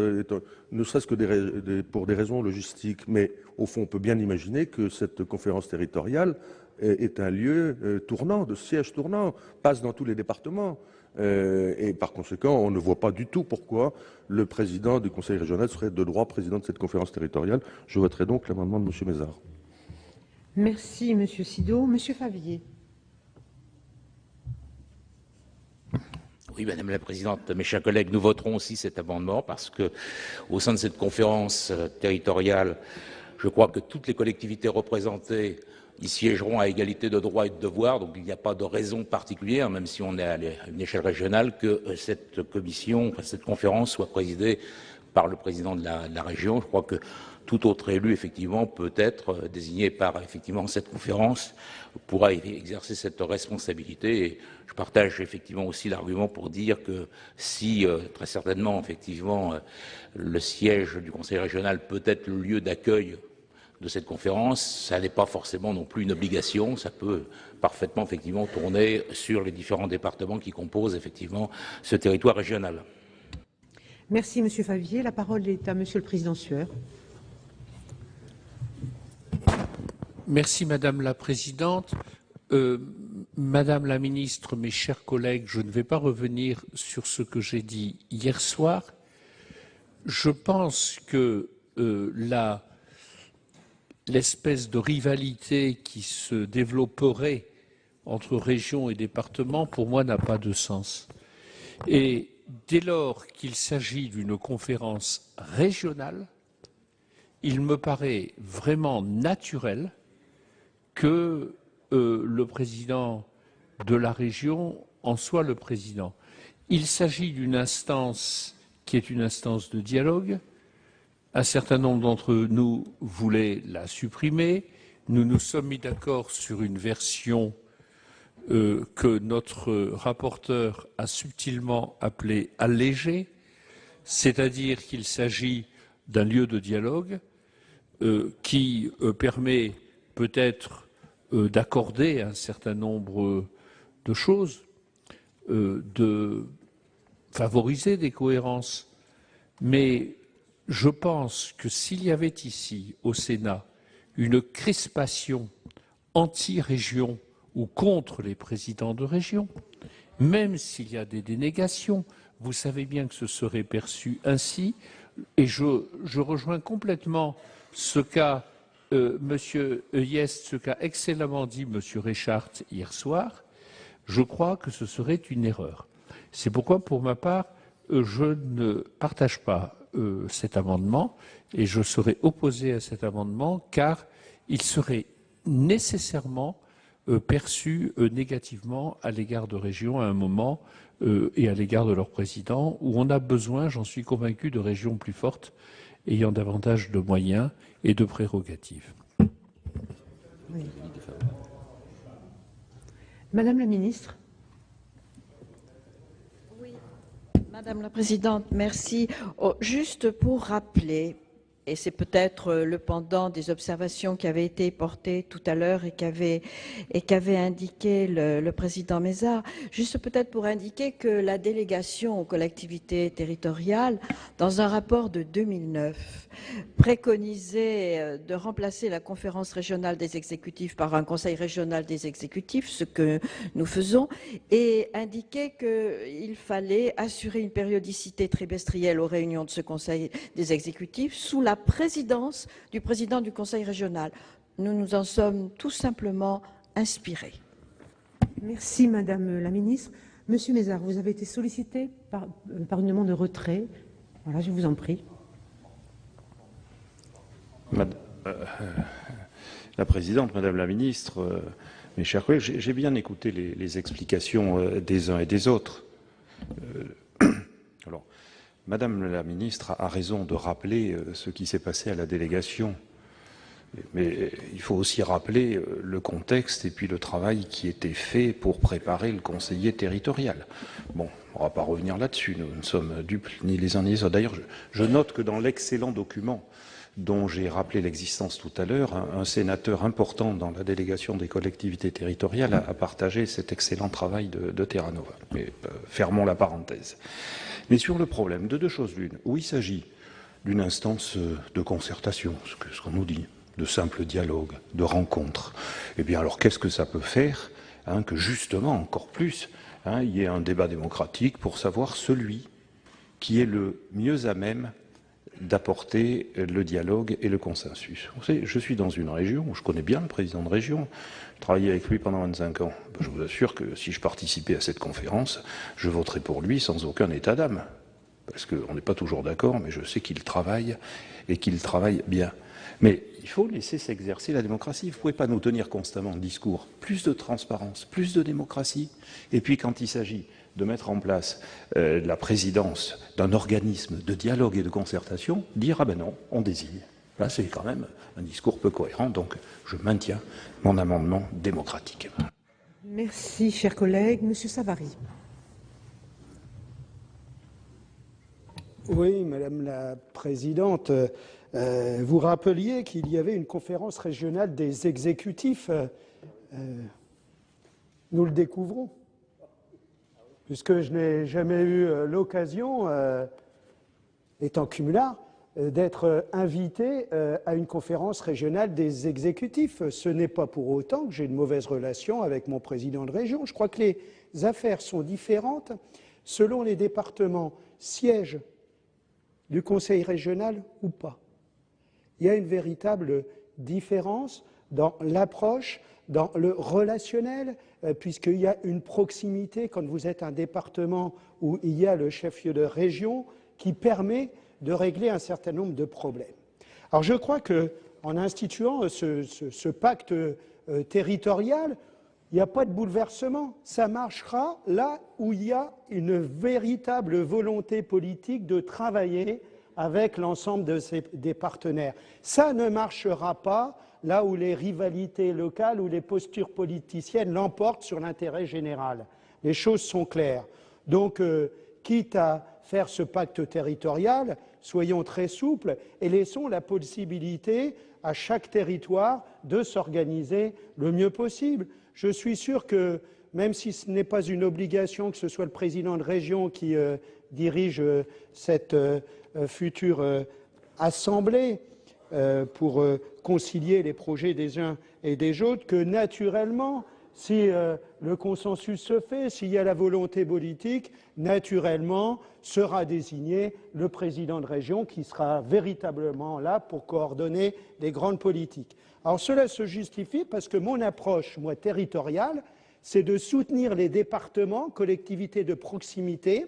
ne serait-ce que pour des raisons logistiques, mais au fond, on peut bien imaginer que cette conférence territoriale est un lieu tournant, de siège tournant, passe dans tous les départements. Et par conséquent, on ne voit pas du tout pourquoi le président du Conseil régional serait de droit président de cette conférence territoriale. Je voterai donc l'amendement de M. Mézard. Merci M. Sido. M. Favier. Oui, Madame la Présidente, mes chers collègues, nous voterons aussi cet amendement parce que, au sein de cette conférence territoriale, je crois que toutes les collectivités représentées y siégeront à égalité de droits et de devoirs, donc il n'y a pas de raison particulière, même si on est à une échelle régionale, que cette commission, cette conférence soit présidée par le président de la région. Je crois que tout autre élu, effectivement, peut être désigné par, effectivement, cette conférence, pourra exercer cette responsabilité. Et je partage, effectivement, aussi l'argument pour dire que si, très certainement, effectivement, le siège du Conseil régional peut être le lieu d'accueil de cette conférence, ça n'est pas forcément non plus une obligation, ça peut parfaitement effectivement tourner sur les différents départements qui composent effectivement ce territoire régional. Merci Monsieur Favier. La parole est à Monsieur le Président Sueur. Merci Madame la Présidente. Madame la Ministre, mes chers collègues, je ne vais pas revenir sur ce que j'ai dit hier soir. Je pense que l'espèce de rivalité qui se développerait entre régions et départements, pour moi, n'a pas de sens. Et dès lors qu'il s'agit d'une conférence régionale, il me paraît vraiment naturel que le président de la région en soit le président. Il s'agit d'une instance qui est une instance de dialogue. Un certain nombre d'entre nous voulaient la supprimer. Nous nous sommes mis d'accord sur une version que notre rapporteur a subtilement appelée allégée, c'est-à-dire qu'il s'agit d'un lieu de dialogue qui permet peut-être d'accorder un certain nombre de choses, de favoriser des cohérences, mais je pense que s'il y avait ici, au Sénat, une crispation anti-région ou contre les présidents de région, même s'il y a des dénégations, vous savez bien que ce serait perçu ainsi, et je rejoins complètement ce qu'a Monsieur Hyest, ce qu'a excellemment dit Monsieur Reichardt hier soir. Je crois que ce serait une erreur. C'est pourquoi, pour ma part, je ne partage pas cet amendement et je serai opposé à cet amendement car il serait nécessairement perçus négativement à l'égard de régions à un moment et à l'égard de leur président, où on a besoin, j'en suis convaincu, de régions plus fortes, ayant davantage de moyens et de prérogatives. Oui. Madame la ministre. Oui, Madame la Présidente, merci. Juste pour rappeler, et c'est peut-être le pendant des observations qui avaient été portées tout à l'heure et qu'avait indiqué le président Mézard, juste peut-être pour indiquer que la délégation aux collectivités territoriales, dans un rapport de 2009, préconisait de remplacer la conférence régionale des exécutifs par un conseil régional des exécutifs, ce que nous faisons, et indiquait qu'il fallait assurer une périodicité trimestrielle aux réunions de ce conseil des exécutifs sous la présidence du président du conseil régional. Nous nous en sommes tout simplement inspirés. Merci Madame la ministre. Monsieur Mézard, vous avez été sollicité par une demande de retrait. Voilà, je vous en prie. La présidente, Madame la ministre, mes chers collègues, j'ai bien écouté les explications des uns et des autres. Alors, Madame la ministre a raison de rappeler ce qui s'est passé à la délégation. Mais il faut aussi rappeler le contexte et puis le travail qui était fait pour préparer le conseiller territorial. Bon, on ne va pas revenir là-dessus, nous ne sommes dupes ni les uns ni les autres. D'ailleurs, je note que dans l'excellent document dont j'ai rappelé l'existence tout à l'heure, un sénateur important dans la délégation des collectivités territoriales a partagé cet excellent travail de Terra Nova. Mais fermons la parenthèse. Mais sur le problème de deux choses l'une, où il s'agit d'une instance de concertation, ce qu'on nous dit, de simple dialogue, de rencontre, eh bien alors qu'est-ce que ça peut faire que justement, encore plus, il y ait un débat démocratique pour savoir celui qui est le mieux à même d'apporter le dialogue et le consensus. Vous savez, je suis dans une région où je connais bien le président de région, j'ai travaillé avec lui pendant 25 ans. Je vous assure que si je participais à cette conférence, je voterais pour lui sans aucun état d'âme. Parce qu'on n'est pas toujours d'accord, mais je sais qu'il travaille et qu'il travaille bien. Mais il faut laisser s'exercer la démocratie. Vous ne pouvez pas nous tenir constamment en discours. Plus de transparence, plus de démocratie. Et puis quand il s'agit de mettre en place la présidence d'un organisme de dialogue et de concertation, dire « ah ben non, on désigne ». Là, c'est quand même un discours peu cohérent, donc je maintiens mon amendement démocratique. Merci, chers collègues. Monsieur Savary. Oui, Madame la Présidente, vous rappeliez qu'il y avait une conférence régionale des exécutifs. Nous le découvrons, puisque je n'ai jamais eu l'occasion, étant cumulard, d'être invité à une conférence régionale des exécutifs. Ce n'est pas pour autant que j'ai une mauvaise relation avec mon président de région. Je crois que les affaires sont différentes selon les départements, sièges du conseil régional ou pas. Il y a une véritable différence dans l'approche, dans le relationnel, puisqu'il y a une proximité quand vous êtes un département où il y a le chef-lieu de région qui permet de régler un certain nombre de problèmes. Alors je crois qu'en instituant ce pacte territorial, il n'y a pas de bouleversement. Ça marchera là où il y a une véritable volonté politique de travailler avec l'ensemble des partenaires. Ça ne marchera pas là où les rivalités locales ou les postures politiciennes l'emportent sur l'intérêt général. Les choses sont claires. Donc, quitte à faire ce pacte territorial, soyons très souples et laissons la possibilité à chaque territoire de s'organiser le mieux possible. Je suis sûr que, même si ce n'est pas une obligation que ce soit le président de région qui dirige cette future assemblée pour concilier les projets des uns et des autres, que naturellement, si le consensus se fait, s'il y a la volonté politique, naturellement sera désigné le président de région qui sera véritablement là pour coordonner les grandes politiques. Alors cela se justifie parce que mon approche, moi, territoriale, c'est de soutenir les départements, collectivités de proximité,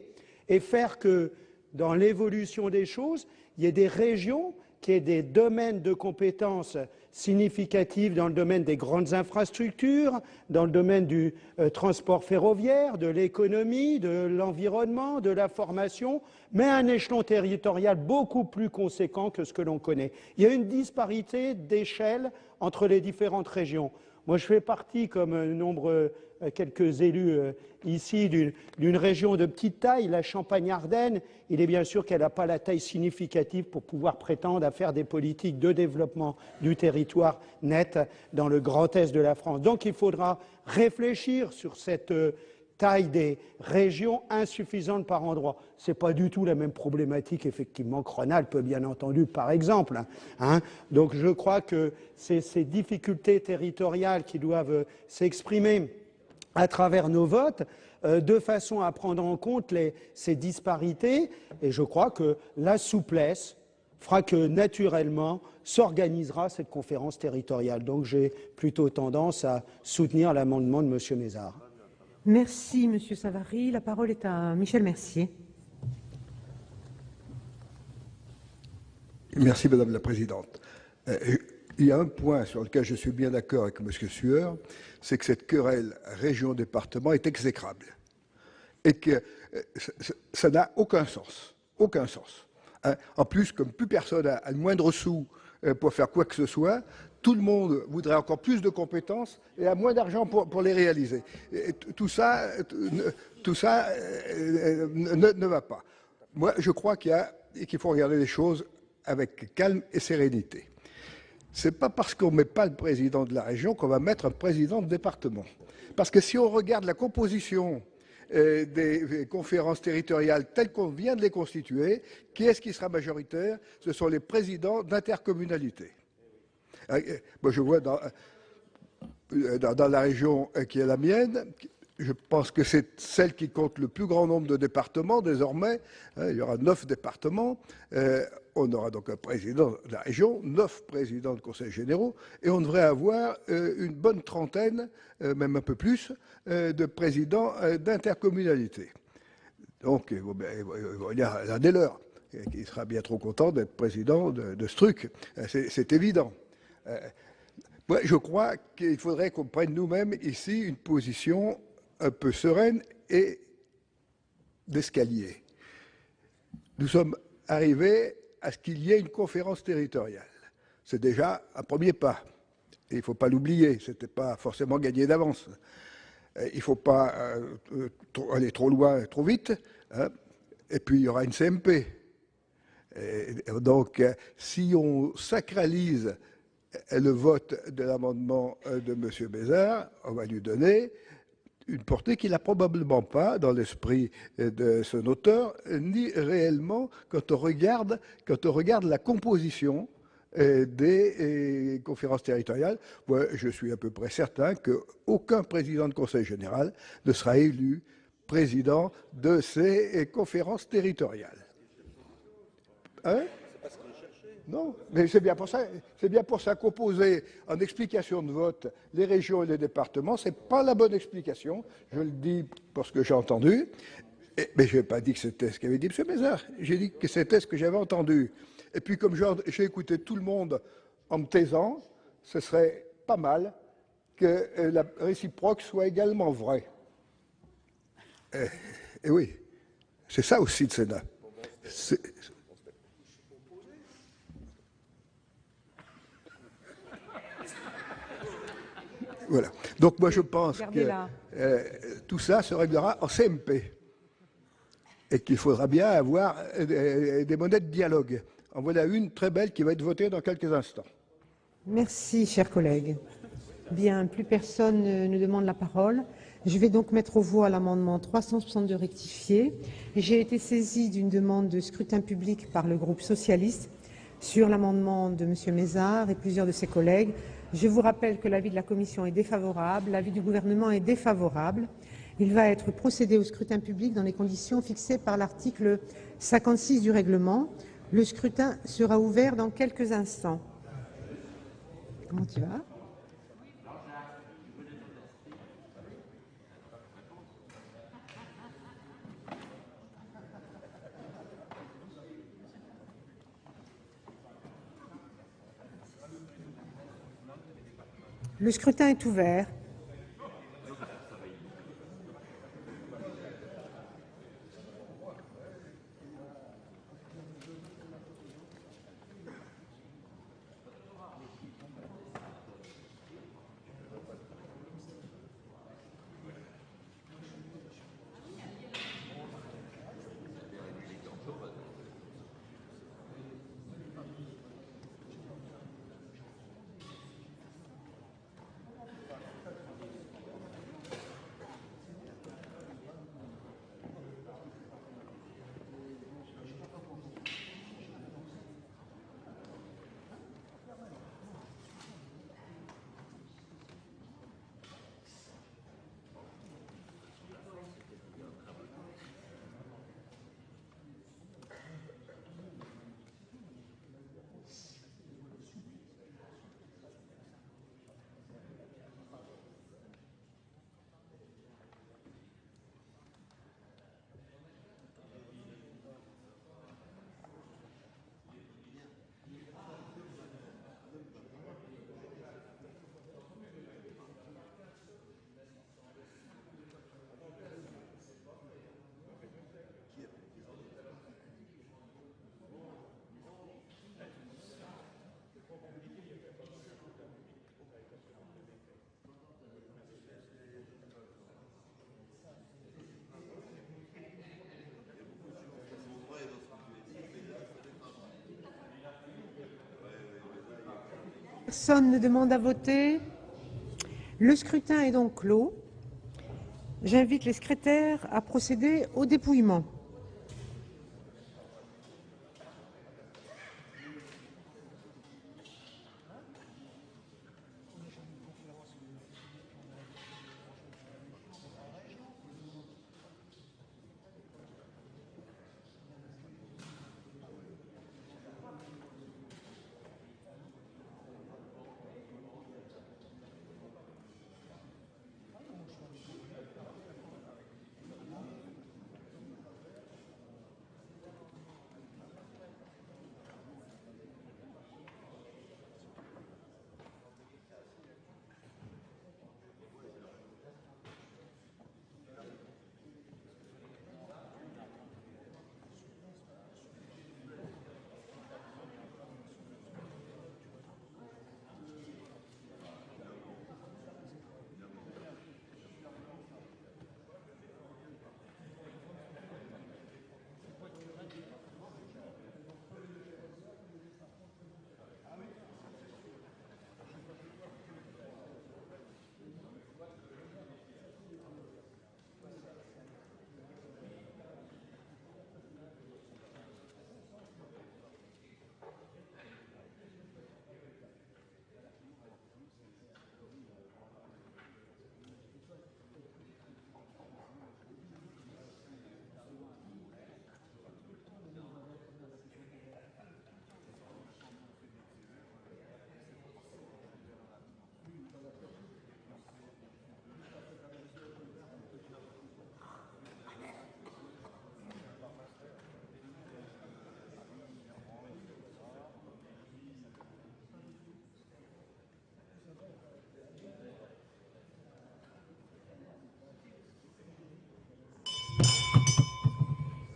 et faire que, dans l'évolution des choses, il y ait des régions, qu'il y ait des domaines de compétences significatives dans le domaine des grandes infrastructures, dans le domaine du transport ferroviaire, de l'économie, de l'environnement, de la formation, mais à un échelon territorial beaucoup plus conséquent que ce que l'on connaît. Il y a une disparité d'échelle entre les différentes régions. Moi, je fais partie, comme quelques élus ici, d'une région de petite taille, la Champagne-Ardenne. Il est bien sûr qu'elle n'a pas la taille significative pour pouvoir prétendre à faire des politiques de développement du territoire net dans le Grand Est de la France. Donc il faudra réfléchir sur cette taille des régions insuffisantes par endroit. Ce n'est pas du tout la même problématique, effectivement, que Rhône-Alpes, bien entendu, par exemple. Donc je crois que c'est ces difficultés territoriales qui doivent s'exprimer à travers nos votes, de façon à prendre en compte ces disparités. Et je crois que la souplesse fera que, naturellement, s'organisera cette conférence territoriale. Donc j'ai plutôt tendance à soutenir l'amendement de M. Mézard. Merci, M. Savary. La parole est à Michel Mercier. Merci, Madame la Présidente. Il y a un point sur lequel je suis bien d'accord avec M. Sueur, c'est que cette querelle région-département est exécrable et que ça n'a aucun sens. Aucun sens. En plus, comme plus personne a le moindre sou pour faire quoi que ce soit, tout le monde voudrait encore plus de compétences et a moins d'argent pour les réaliser. Et tout ça ne va pas. Moi, je crois qu'il faut regarder les choses avec calme et sérénité. Ce n'est pas parce qu'on ne met pas le président de la région qu'on va mettre un président de département. Parce que si on regarde la composition des conférences territoriales telles qu'on vient de les constituer, qui est-ce qui sera majoritaire? Ce sont les présidents d'intercommunalités. Moi, je vois dans la région qui est la mienne, je pense que c'est celle qui compte le plus grand nombre de départements désormais. Il y aura 9 départements. On aura donc un président de la région, 9 présidents de conseils généraux, et on devrait avoir une bonne trentaine, même un peu plus, de présidents d'intercommunalités. Donc, il y a l'un des leurs qui sera bien trop content d'être président de ce truc. C'est évident. Moi, je crois qu'il faudrait qu'on prenne nous-mêmes ici une position un peu sereine et d'escalier. Nous sommes arrivés à ce qu'il y ait une conférence territoriale. C'est déjà un premier pas. Et il ne faut pas l'oublier, ce n'était pas forcément gagné d'avance. Il ne faut pas aller trop loin, trop vite. Et puis, il y aura une CMP. Et donc, si on sacralise le vote de l'amendement de M. Bézard, on va lui donner une portée qu'il n'a probablement pas dans l'esprit de son auteur, ni réellement quand on regarde la composition des conférences territoriales. Moi, je suis à peu près certain qu'aucun président de conseil général ne sera élu président de ces conférences territoriales. Non, mais c'est bien pour ça qu'opposer en explication de vote les régions et les départements, c'est pas la bonne explication. Je le dis parce que j'ai entendu, mais je n'ai pas dit que c'était ce qu'avait dit M. Mézard. J'ai dit que c'était ce que j'avais entendu. Et puis comme j'ai écouté tout le monde en me taisant, ce serait pas mal que la réciproque soit également vraie. Et oui, c'est ça aussi le Sénat. Voilà. Donc moi je pense que tout ça se réglera en CMP et qu'il faudra bien avoir des monnaies de dialogue. En voilà une très belle qui va être votée dans quelques instants. Merci, chers collègues. Bien, plus personne ne demande la parole. Je vais donc mettre aux voix l'amendement 362 rectifié. J'ai été saisie d'une demande de scrutin public par le groupe socialiste sur l'amendement de M. Mézard et plusieurs de ses collègues. Je vous rappelle que l'avis de la commission est défavorable, l'avis du gouvernement est défavorable. Il va être procédé au scrutin public dans les conditions fixées par l'article 56 du règlement. Le scrutin sera ouvert dans quelques instants. Comment tu vas ? Le scrutin est ouvert. Personne ne demande à voter. Le scrutin est donc clos. J'invite les secrétaires à procéder au dépouillement.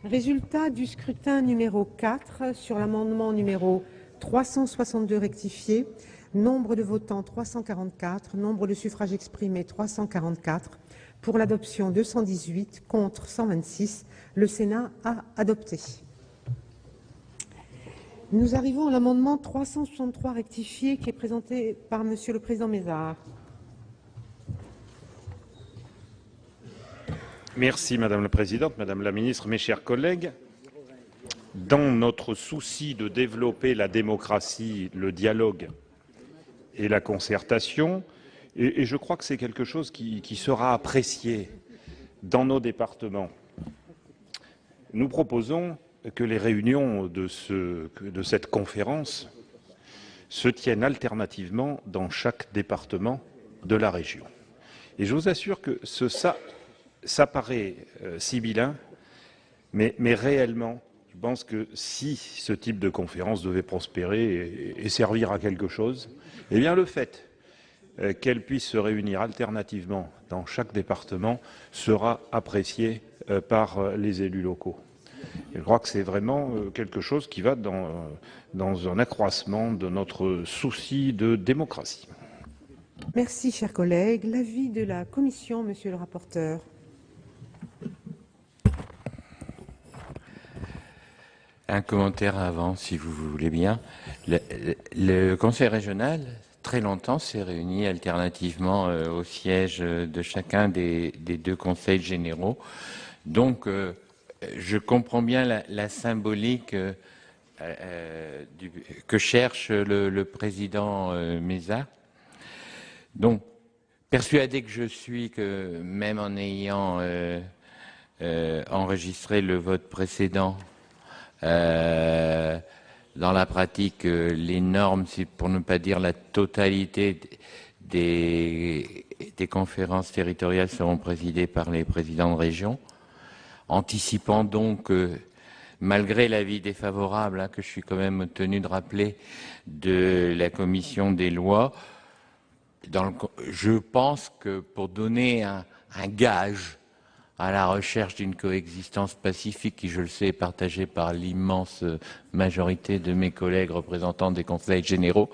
Résultat du scrutin numéro 4 sur l'amendement numéro 362 rectifié. Nombre de votants 344, nombre de suffrages exprimés 344. Pour l'adoption 218, contre 126. Le Sénat a adopté. Nous arrivons à l'amendement 363 rectifié qui est présenté par Monsieur le Président Mézard. Merci Madame la Présidente, Madame la Ministre, mes chers collègues. Dans notre souci de développer la démocratie, le dialogue et la concertation, et je crois que c'est quelque chose qui sera apprécié dans nos départements, nous proposons que les réunions de cette conférence se tiennent alternativement dans chaque département de la région. Et je vous assure que ça paraît sibyllin, mais réellement, je pense que si ce type de conférence devait prospérer et servir à quelque chose, eh bien le fait qu'elles puissent se réunir alternativement dans chaque département sera appréciée par les élus locaux. Et je crois que c'est vraiment quelque chose qui va dans un accroissement de notre souci de démocratie. Merci, chers collègues. L'avis de la Commission, monsieur le rapporteur. Un commentaire avant, si vous voulez bien. Le Conseil régional, très longtemps, s'est réuni alternativement au siège de chacun des deux conseils généraux. Donc, je comprends bien la symbolique que cherche le président Mézard. Donc, persuadé que je suis que même en ayant enregistré le vote précédent, dans la pratique, les normes, pour ne pas dire la totalité des conférences territoriales seront présidées par les présidents de région, anticipant donc, malgré l'avis défavorable que je suis quand même tenu de rappeler de la commission des lois, je pense que pour donner un gage à la recherche d'une coexistence pacifique qui, je le sais, est partagée par l'immense majorité de mes collègues représentants des conseils généraux,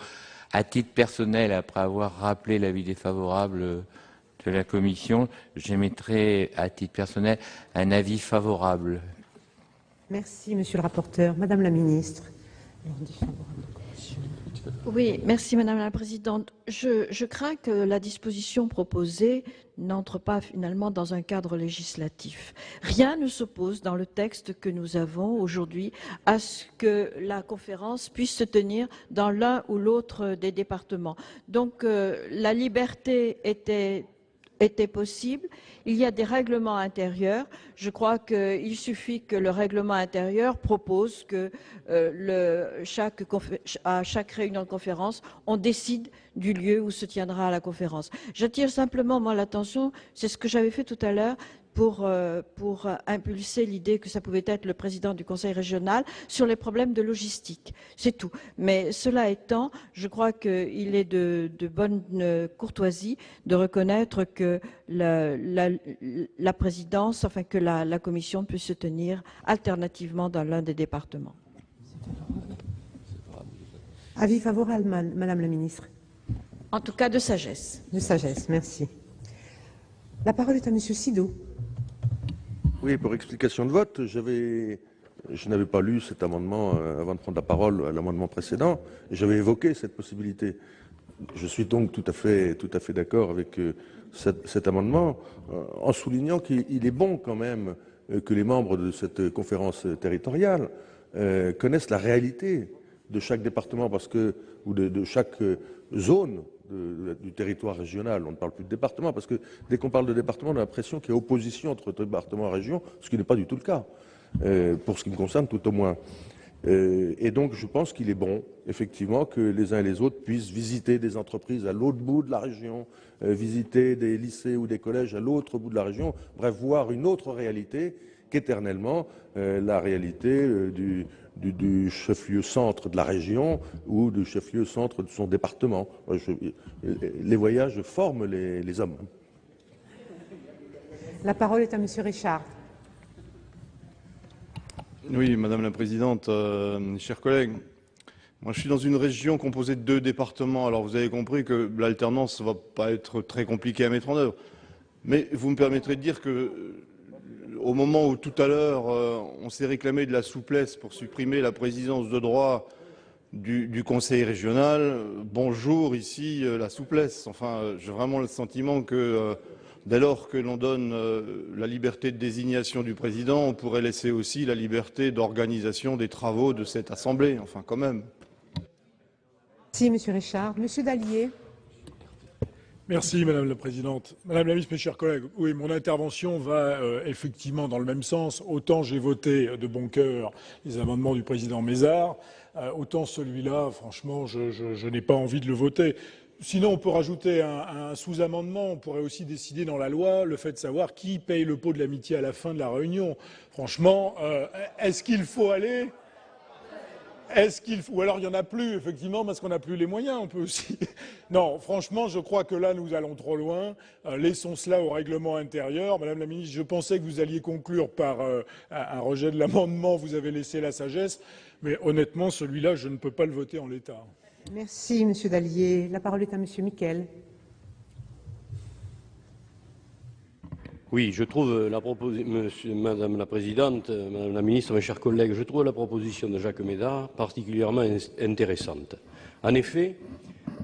à titre personnel, après avoir rappelé l'avis défavorable de la commission, j'émettrai à titre personnel un avis favorable. Merci, monsieur le rapporteur. Madame la ministre. Oui, merci Madame la Présidente. Je crains que la disposition proposée n'entre pas finalement dans un cadre législatif. Rien ne s'oppose dans le texte que nous avons aujourd'hui à ce que la conférence puisse se tenir dans l'un ou l'autre des départements. Donc la liberté était possible. Il y a des règlements intérieurs. Je crois qu'il suffit que le règlement intérieur propose que à chaque réunion de conférence, on décide du lieu où se tiendra la conférence. J'attire simplement moi l'attention, c'est ce que j'avais fait tout à l'heure, pour impulser l'idée que ça pouvait être le président du conseil régional sur les problèmes de logistique. C'est tout. Mais cela étant, je crois qu'il est de bonne courtoisie de reconnaître que la présidence, enfin que la commission puisse se tenir alternativement dans l'un des départements. Avis favorable, Madame la ministre. En tout cas, de sagesse. De sagesse, merci. La parole est à Monsieur Sido. Oui, pour explication de vote, je n'avais pas lu cet amendement avant de prendre la parole à l'amendement précédent, et j'avais évoqué cette possibilité. Je suis donc tout à fait d'accord avec cet amendement, en soulignant qu'il est bon quand même que les membres de cette conférence territoriale connaissent la réalité de chaque département, ou de chaque zone du territoire régional. On ne parle plus de département, parce que dès qu'on parle de département, on a l'impression qu'il y a opposition entre département et région, ce qui n'est pas du tout le cas, pour ce qui me concerne tout au moins. Et donc je pense qu'il est bon, effectivement, que les uns et les autres puissent visiter des entreprises à l'autre bout de la région, visiter des lycées ou des collèges à l'autre bout de la région, bref, voir une autre réalité qu'éternellement la réalité du chef-lieu centre de la région ou du chef-lieu centre de son département. Les voyages forment les hommes. La parole est à Monsieur Richard. Oui, Madame la Présidente, chers collègues, moi je suis dans une région composée de 2 départements, alors vous avez compris que l'alternance ne va pas être très compliquée à mettre en œuvre. Mais vous me permettrez de dire que au moment où tout à l'heure on s'est réclamé de la souplesse pour supprimer la présidence de droit du Conseil régional, bonjour ici la souplesse. Enfin, j'ai vraiment le sentiment que dès lors que l'on donne la liberté de désignation du président, on pourrait laisser aussi la liberté d'organisation des travaux de cette Assemblée, enfin quand même. Merci Monsieur Richard. Monsieur Dallier. Merci Madame la Présidente. Madame la Ministre, mes chers collègues, oui, mon intervention va effectivement dans le même sens. Autant j'ai voté de bon cœur les amendements du président Mézard, autant celui-là, franchement, je n'ai pas envie de le voter. Sinon, on peut rajouter un sous-amendement. On pourrait aussi décider dans la loi le fait de savoir qui paye le pot de l'amitié à la fin de la réunion. Franchement, est-ce qu'il faut aller Ou alors il n'y en a plus, effectivement, parce qu'on n'a plus les moyens, on peut aussi. Non, franchement, je crois que là, nous allons trop loin. Laissons cela au règlement intérieur. Madame la ministre, je pensais que vous alliez conclure par un rejet de l'amendement. Vous avez laissé la sagesse. Mais honnêtement, celui-là, je ne peux pas le voter en l'état. Merci, Monsieur Dallier. La parole est à Monsieur Miquel. Oui, je trouve Madame la Présidente, Madame la Ministre, mes chers collègues, je trouve la proposition de Jacques Mézard particulièrement intéressante. En effet,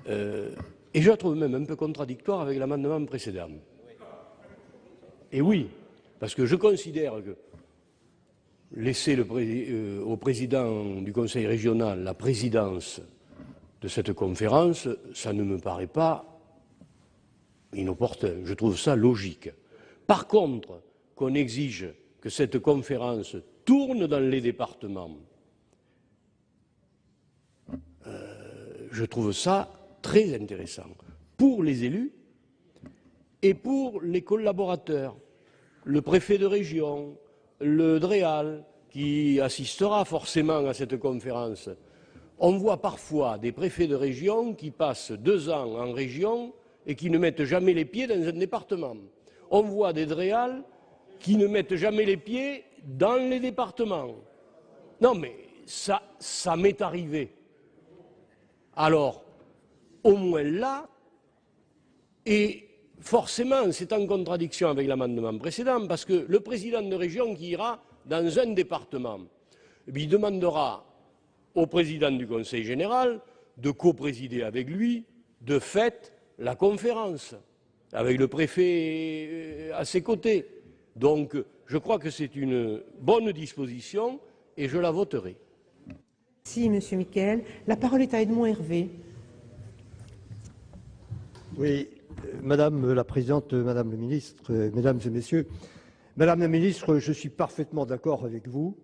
et je la trouve même un peu contradictoire avec l'amendement précédent. Et oui, parce que je considère que laisser au président du Conseil régional la présidence de cette conférence, ça ne me paraît pas inopportun. Je trouve ça logique. Par contre, qu'on exige que cette conférence tourne dans les départements, je trouve ça très intéressant pour les élus et pour les collaborateurs, le préfet de région, le DREAL, qui assistera forcément à cette conférence. On voit parfois des préfets de région qui passent 2 ans en région et qui ne mettent jamais les pieds dans un département. On voit des DREAL qui ne mettent jamais les pieds dans les départements. Non, mais ça m'est arrivé. Alors, au moins là, et forcément, c'est en contradiction avec l'amendement précédent, parce que le président de région qui ira dans un département, il demandera au président du Conseil général de coprésider avec lui, de fait, la conférence, avec le préfet à ses côtés. Donc, je crois que c'est une bonne disposition et je la voterai. Merci, Monsieur Miquel. La parole est à Edmond Hervé. Oui, Madame la Présidente, Madame la Ministre, Mesdames et Messieurs, Madame la Ministre, je suis parfaitement d'accord avec vous.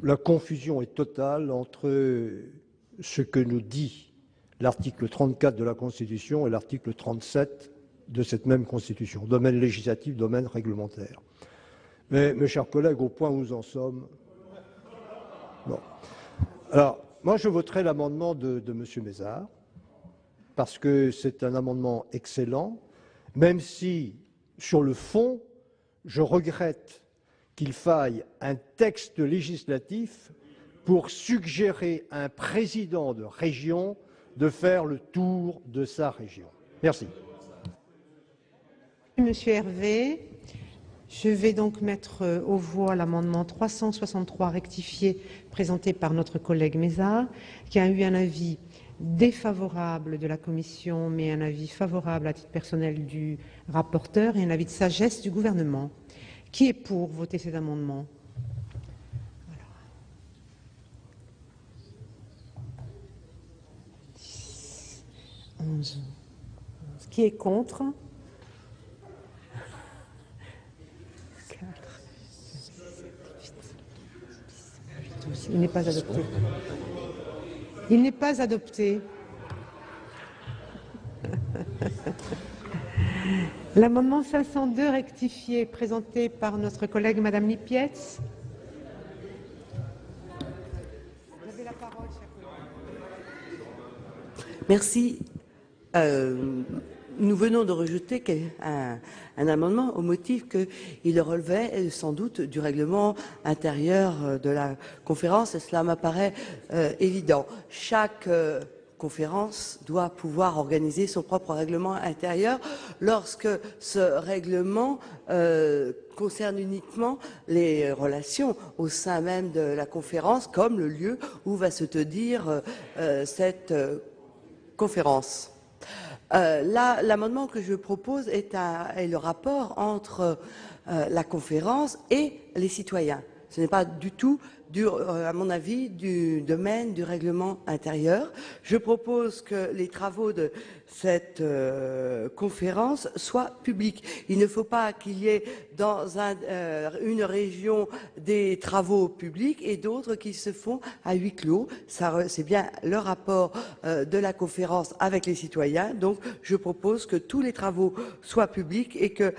La confusion est totale entre ce que nous dit l'article 34 de la Constitution et l'article 37 de cette même Constitution, domaine législatif, domaine réglementaire. Mais, mes chers collègues, au point où nous en sommes... Bon. Alors, moi, je voterai l'amendement de M. Mézard, parce que c'est un amendement excellent, même si, sur le fond, je regrette qu'il faille un texte législatif pour suggérer à un président de région de faire le tour de sa région. Merci. Monsieur Hervé, je vais donc mettre aux voix l'amendement 363 rectifié présenté par notre collègue Mézard, qui a eu un avis défavorable de la commission, mais un avis favorable à titre personnel du rapporteur et un avis de sagesse du gouvernement. Qui est pour voter cet amendement? 11. Qui est contre? 4. Il n'est pas adopté. Il n'est pas adopté. L'amendement 502 rectifié, présenté par notre collègue Madame Lipietz. Vous avez la parole, chère collègue. Merci. Nous venons de rejeter un amendement au motif qu'il relevait sans doute du règlement intérieur de la conférence, et cela m'apparaît évident. Chaque conférence doit pouvoir organiser son propre règlement intérieur lorsque ce règlement concerne uniquement les relations au sein même de la conférence, comme le lieu où va se tenir cette conférence. Là, l'amendement que je propose est le rapport entre la conférence et les citoyens. Ce n'est pas du tout, à mon avis, du domaine du règlement intérieur. Je propose que les travaux de cette conférence soient publics. Il ne faut pas qu'il y ait dans une région des travaux publics et d'autres qui se font à huis clos. C'est bien le rapport de la conférence avec les citoyens. Donc, je propose que tous les travaux soient publics et que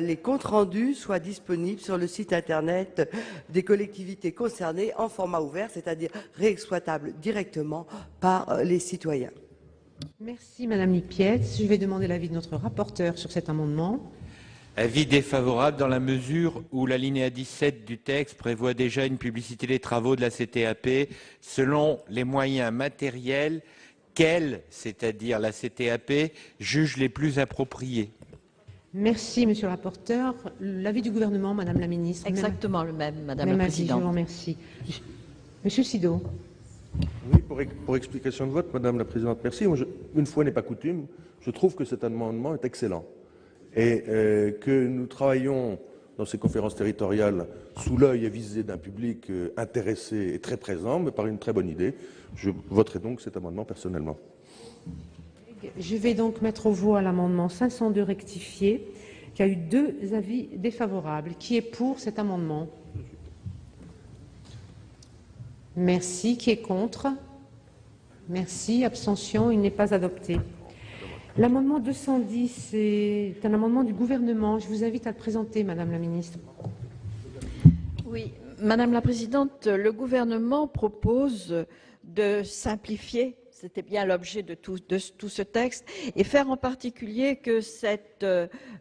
les comptes rendus soient disponibles sur le site internet des collectivités concernés en format ouvert, c'est-à-dire réexploitables directement par les citoyens. Merci Madame Lipietz. Je vais demander l'avis de notre rapporteur sur cet amendement. Avis défavorable dans la mesure où l'alinéa 17 du texte prévoit déjà une publicité des travaux de la CTAP selon les moyens matériels qu'elle, c'est-à-dire la CTAP, juge les plus appropriés. Merci Monsieur le rapporteur. L'avis du gouvernement, Madame la ministre. Exactement le même, Madame la Même avis, Présidente. je vous remercie. Monsieur Sido. Oui, pour explication de vote, Madame la Présidente, merci. Moi, une fois n'est pas coutume, je trouve que cet amendement est excellent. Et que nous travaillons dans ces conférences territoriales sous l'œil avisé d'un public intéressé et très présent me paraît une très bonne idée. Je voterai donc cet amendement personnellement. Je vais donc mettre aux voix l'amendement 502 rectifié, qui a eu 2 avis défavorables. Qui est pour cet amendement? Merci. Qui est contre? Merci. Abstention. Il n'est pas adopté. L'amendement 210 est un amendement du gouvernement. Je vous invite à le présenter, Madame la ministre. Oui, Madame la Présidente, le gouvernement propose de simplifier, c'était bien l'objet de tout ce texte, et faire en particulier que cette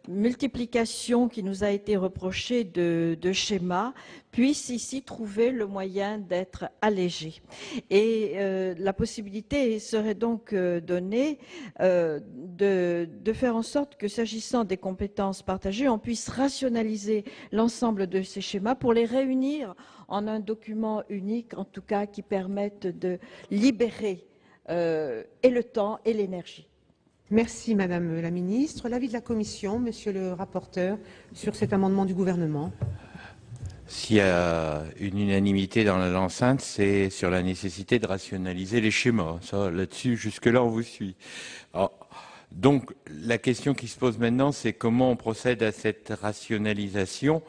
multiplication qui nous a été reprochée de schémas puisse ici trouver le moyen d'être allégée. Et la possibilité serait donc donnée de faire en sorte que, s'agissant des compétences partagées, on puisse rationaliser l'ensemble de ces schémas pour les réunir en un document unique, en tout cas qui permette de libérer et le temps et l'énergie. Merci Madame la ministre. L'avis de la Commission, Monsieur le rapporteur, sur cet amendement du gouvernement. S'il y a une unanimité dans l'enceinte, c'est sur la nécessité de rationaliser les schémas. Ça, là-dessus, jusque-là, on vous suit. Alors, donc, la question qui se pose maintenant, c'est comment on procède à cette rationalisation.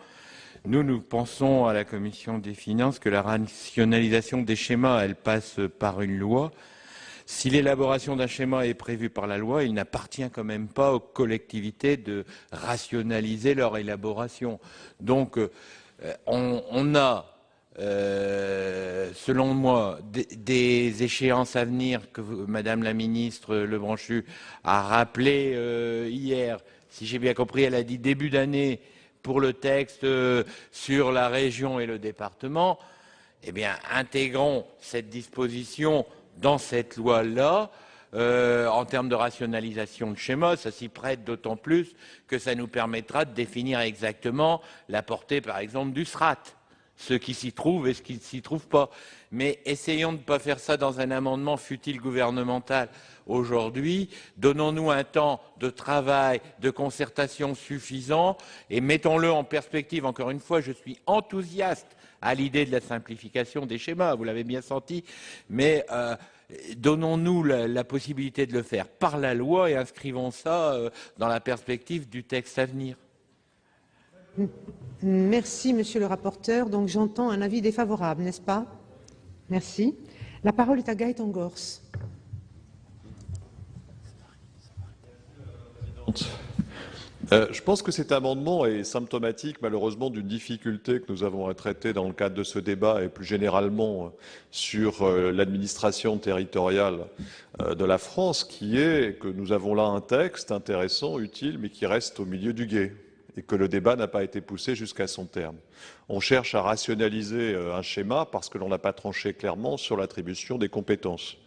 Nous pensons à la Commission des finances que la rationalisation des schémas, elle passe par une loi. Si l'élaboration d'un schéma est prévue par la loi, il n'appartient quand même pas aux collectivités de rationaliser leur élaboration. Donc, on a, selon moi, des échéances à venir que Madame la ministre Lebranchu a rappelé hier. Si j'ai bien compris, elle a dit début d'année pour le texte sur la région et le département. Eh bien, intégrons cette disposition dans cette loi-là. En termes de rationalisation de schéma, ça s'y prête d'autant plus que ça nous permettra de définir exactement la portée, par exemple, du SRAT, ce qui s'y trouve et ce qui ne s'y trouve pas. Mais essayons de ne pas faire ça dans un amendement fut-il gouvernemental aujourd'hui. Donnons-nous un temps de travail, de concertation suffisant et mettons-le en perspective. Encore une fois, je suis enthousiaste à l'idée de la simplification des schémas, vous l'avez bien senti, mais donnons-nous la possibilité de le faire par la loi et inscrivons ça dans la perspective du texte à venir. Merci, Monsieur le rapporteur. Donc j'entends un avis défavorable, n'est-ce pas? Merci. La parole est à Gaëtan Gors. Je pense que cet amendement est symptomatique, malheureusement, d'une difficulté que nous avons à traiter dans le cadre de ce débat et plus généralement sur l'administration territoriale de la France, qui est que nous avons là un texte intéressant, utile, mais qui reste au milieu du gué et que le débat n'a pas été poussé jusqu'à son terme. On cherche à rationaliser un schéma parce que l'on n'a pas tranché clairement sur l'attribution des compétences.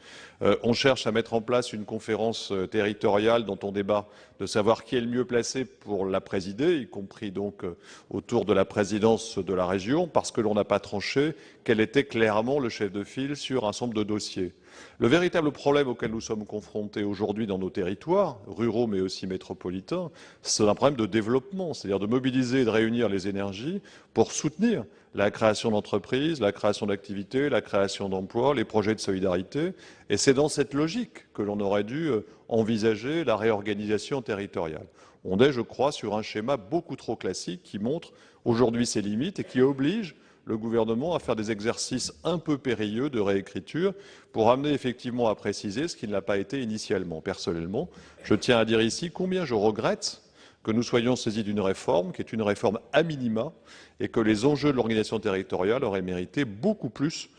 On cherche à mettre en place une conférence territoriale dont on débat de savoir qui est le mieux placé pour la présider, y compris donc autour de la présidence de la région, parce que l'on n'a pas tranché quel était clairement le chef de file sur un certain nombre de dossiers. Le véritable problème auquel nous sommes confrontés aujourd'hui dans nos territoires, ruraux mais aussi métropolitains, c'est un problème de développement, c'est-à-dire de mobiliser et de réunir les énergies pour soutenir la création d'entreprises, la création d'activités, la création d'emplois, les projets de solidarité. Et c'est dans cette logique que l'on aurait dû envisager la réorganisation territoriale. On est, je crois, sur un schéma beaucoup trop classique qui montre aujourd'hui ses limites et qui oblige le gouvernement à faire des exercices un peu périlleux de réécriture pour amener effectivement à préciser ce qui ne l'a pas été initialement. Personnellement, je tiens à dire ici combien je regrette que nous soyons saisis d'une réforme qui est une réforme à minima et que les enjeux de l'organisation territoriale auraient mérité beaucoup plus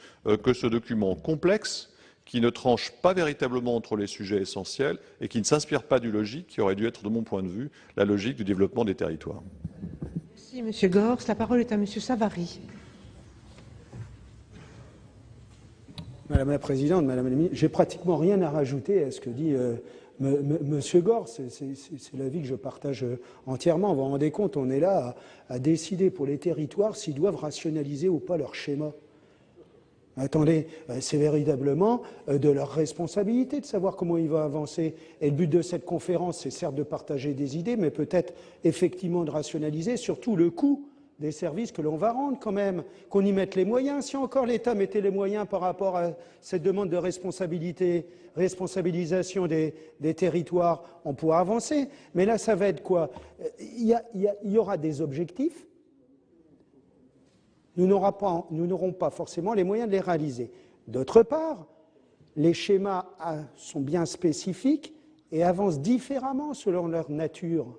que ce document complexe qui ne tranche pas véritablement entre les sujets essentiels et qui ne s'inspire pas du logique qui aurait dû être, de mon point de vue, la logique du développement des territoires. Merci, Monsieur Gors. La parole est à Monsieur Savary. Madame la Présidente, Madame la Ministre, j'ai pratiquement rien à rajouter à ce que dit Monsieur Gors. C'est l'avis que je partage entièrement. Vous vous rendez compte, on est là à décider pour les territoires s'ils doivent rationaliser ou pas leur schéma. Attendez, c'est véritablement de leur responsabilité de savoir comment ils vont avancer. Et le but de cette conférence, c'est certes de partager des idées, mais peut-être effectivement de rationaliser surtout le coût des services que l'on va rendre quand même, qu'on y mette les moyens. Si encore l'État mettait les moyens par rapport à cette demande de responsabilisation des territoires, on pourra avancer. Mais là, ça va être quoi? Il y aura des objectifs. Nous n'aurons pas forcément les moyens de les réaliser. D'autre part, les schémas sont bien spécifiques et avancent différemment selon leur nature.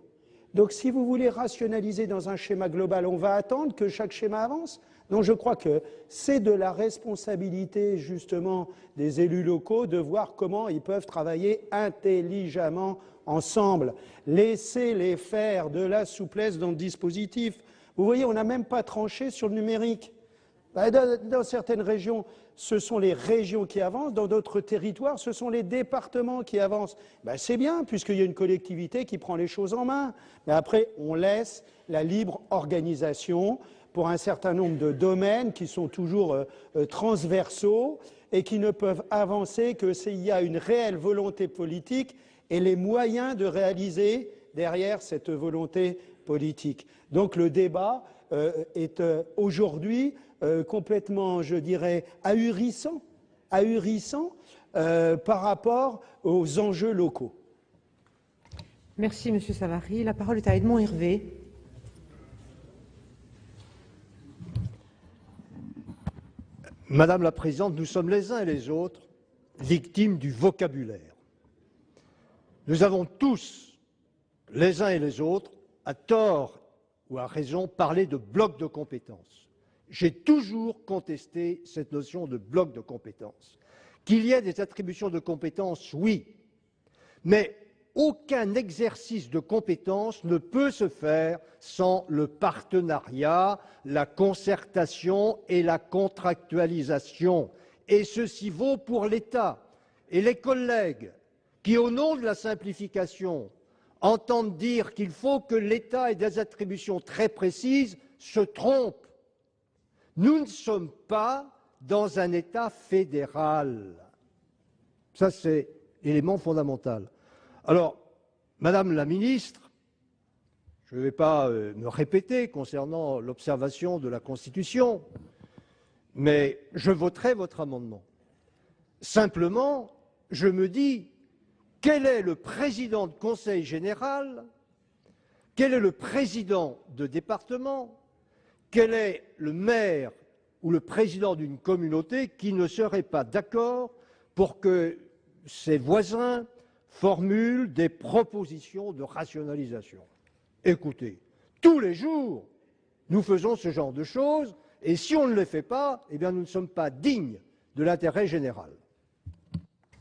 Donc si vous voulez rationaliser dans un schéma global, on va attendre que chaque schéma avance? Non, je crois que c'est de la responsabilité justement des élus locaux de voir comment ils peuvent travailler intelligemment ensemble. Laissez-les faire de la souplesse dans le dispositif. Vous voyez, on n'a même pas tranché sur le numérique. Dans certaines régions, ce sont les régions qui avancent, dans d'autres territoires, ce sont les départements qui avancent. C'est bien, puisqu'il y a une collectivité qui prend les choses en main. Mais après, on laisse la libre organisation pour un certain nombre de domaines qui sont toujours transversaux et qui ne peuvent avancer que s'il y a une réelle volonté politique et les moyens de réaliser derrière cette volonté politique. Donc le débat est aujourd'hui complètement, je dirais, ahurissant par rapport aux enjeux locaux. Merci, Monsieur Savary. La parole est à Edmond Hervé. Madame la Présidente, nous sommes les uns et les autres victimes du vocabulaire. Nous avons tous, les uns et les autres, à tort ou à raison, parlé de bloc de compétences. J'ai toujours contesté cette notion de bloc de compétences. Qu'il y ait des attributions de compétences, oui, mais aucun exercice de compétences ne peut se faire sans le partenariat, la concertation et la contractualisation. Et ceci vaut pour l'État. Et les collègues qui, au nom de la simplification, entendent dire qu'il faut que l'État ait des attributions très précises, se trompent. Nous ne sommes pas dans un État fédéral. Ça, c'est l'élément fondamental. Alors, Madame la Ministre, je ne vais pas me répéter concernant l'observation de la Constitution, mais je voterai votre amendement. Simplement, je me dis, quel est le président de conseil général? Quel est le président de département? Quel est le maire ou le président d'une communauté qui ne serait pas d'accord pour que ses voisins formulent des propositions de rationalisation? Écoutez, tous les jours, nous faisons ce genre de choses et si on ne les fait pas, eh bien nous ne sommes pas dignes de l'intérêt général.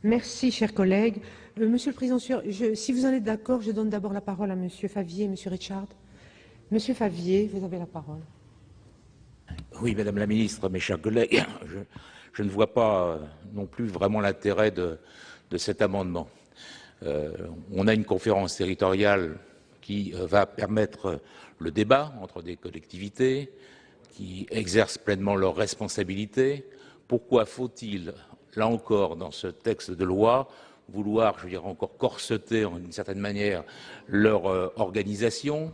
Merci, chers collègues. Monsieur le Président, si vous en êtes d'accord, je donne d'abord la parole à Monsieur Favier et Monsieur Richard. Monsieur Favier, vous avez la parole. Oui, Madame la Ministre, mes chers collègues, je ne vois pas non plus vraiment l'intérêt de cet amendement. On a une conférence territoriale qui va permettre le débat entre des collectivités qui exercent pleinement leurs responsabilités. Pourquoi faut-il, là encore, dans ce texte de loi, vouloir, je veux dire, encore corseter d'une certaine manière leur organisation?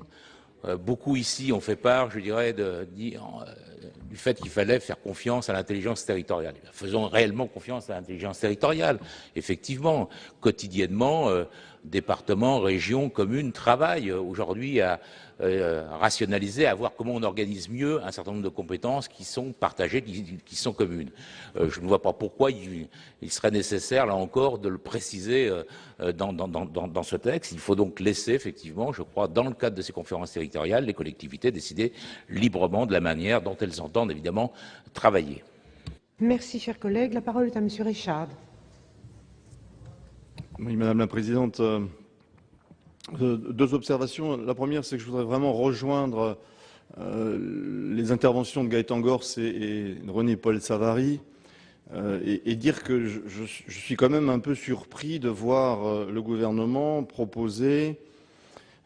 Beaucoup ici ont fait part, je dirais, du fait qu'il fallait faire confiance à l'intelligence territoriale. Faisons réellement confiance à l'intelligence territoriale. Effectivement, quotidiennement, départements, régions, communes travaillent aujourd'hui à rationaliser, à voir comment on organise mieux un certain nombre de compétences qui sont partagées, qui sont communes. Je ne vois pas pourquoi il serait nécessaire, là encore, de le préciser dans ce texte. Il faut donc laisser, effectivement, je crois, dans le cadre de ces conférences territoriales, les collectivités décider librement de la manière dont elles entendent, évidemment, travailler. Merci, cher collègue. La parole est à Monsieur Richard. Oui, Madame la Présidente. Deux observations. La première, c'est que je voudrais vraiment rejoindre les interventions de Gaëtan Gors et René-Paul Savary et dire que je suis quand même un peu surpris de voir le gouvernement proposer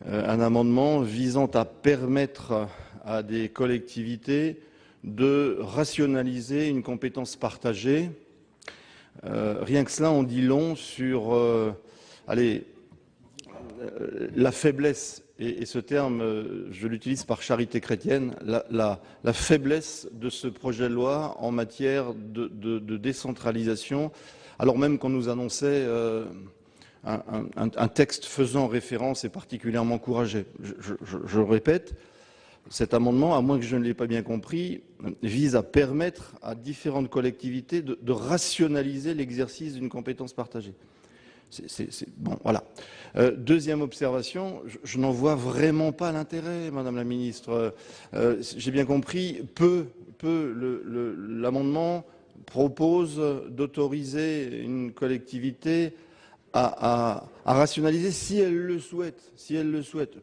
un amendement visant à permettre à des collectivités de rationaliser une compétence partagée. Rien que cela, on dit long sur la faiblesse, et ce terme, je l'utilise par charité chrétienne, la faiblesse de ce projet de loi en matière de décentralisation, alors même qu'on nous annonçait un texte faisant référence et particulièrement encouragé. Je répète, cet amendement, à moins que je ne l'ai pas bien compris, vise à permettre à différentes collectivités de rationaliser l'exercice d'une compétence partagée. Bon, voilà. Deuxième observation, je n'en vois vraiment pas l'intérêt, Madame la Ministre. J'ai bien compris, l'amendement propose d'autoriser une collectivité à rationaliser si elle le souhaite,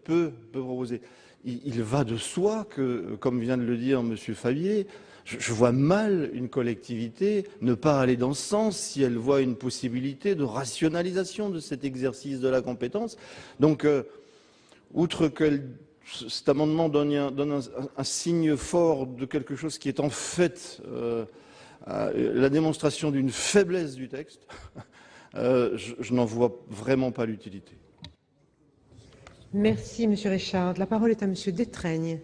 peut proposer. Il va de soi que, comme vient de le dire M. Favier, je vois mal une collectivité ne pas aller dans ce sens si elle voit une possibilité de rationalisation de cet exercice de la compétence. Donc, outre que cet amendement donne un signe fort de quelque chose qui est en fait la démonstration d'une faiblesse du texte, je n'en vois vraiment pas l'utilité. Merci, Monsieur Richard. La parole est à Monsieur Détraigne.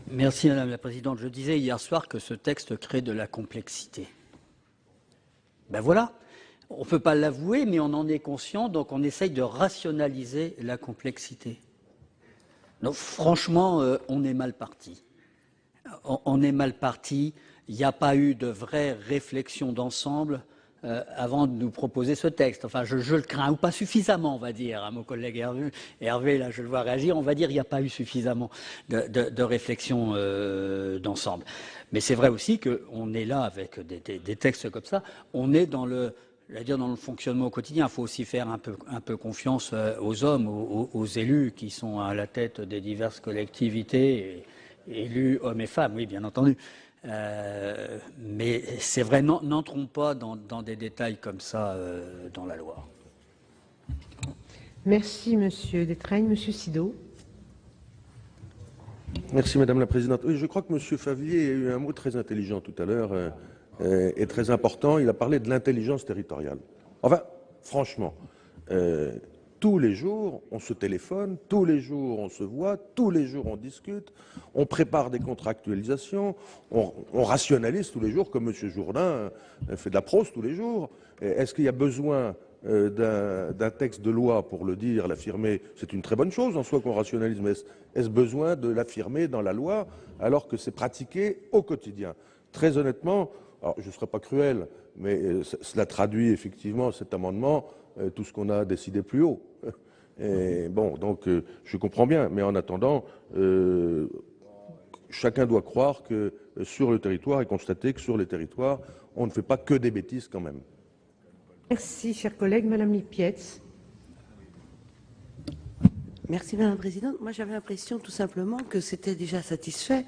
Merci, Madame la Présidente. Je disais hier soir que ce texte crée de la complexité. Ben voilà, on ne peut pas l'avouer, mais on en est conscient, donc on essaye de rationaliser la complexité. Donc franchement, on est mal parti. On est mal parti. Il n'y a pas eu de vraie réflexion d'ensemble avant de nous proposer ce texte. Enfin, je le crains, ou pas suffisamment, on va dire, à mon collègue Hervé, là, je le vois réagir, on va dire qu'il n'y a pas eu suffisamment de réflexion d'ensemble. Mais c'est vrai aussi qu'on est là avec des textes comme ça, on est dans le fonctionnement au quotidien. Il faut aussi faire un peu confiance aux hommes, aux élus qui sont à la tête des diverses collectivités, élus hommes et femmes, oui, bien entendu. Mais c'est vrai, n'entrons pas dans des détails comme ça dans la loi. Merci, Monsieur Détraigne. Monsieur Sido. Merci, Madame la Présidente. Oui, je crois que Monsieur Favier a eu un mot très intelligent tout à l'heure et très important. Il a parlé de l'intelligence territoriale. Enfin, franchement, tous les jours, on se téléphone, tous les jours, on se voit, tous les jours, on discute, on prépare des contractualisations, on rationalise tous les jours, comme M. Jourdain fait de la prose tous les jours. Est-ce qu'il y a besoin d'un texte de loi pour le dire, l'affirmer? C'est une très bonne chose en soi qu'on rationalise, mais est-ce besoin de l'affirmer dans la loi alors que c'est pratiqué au quotidien? Très honnêtement, alors je ne serai pas cruel, mais cela traduit effectivement cet amendement tout ce qu'on a décidé plus haut. Et bon, donc je comprends bien, mais en attendant, chacun doit croire que sur le territoire et constater que sur les territoires, on ne fait pas que des bêtises quand même. Merci, chers collègues. Madame Lipietz. Merci Madame la Présidente. Moi j'avais l'impression tout simplement que c'était déjà satisfait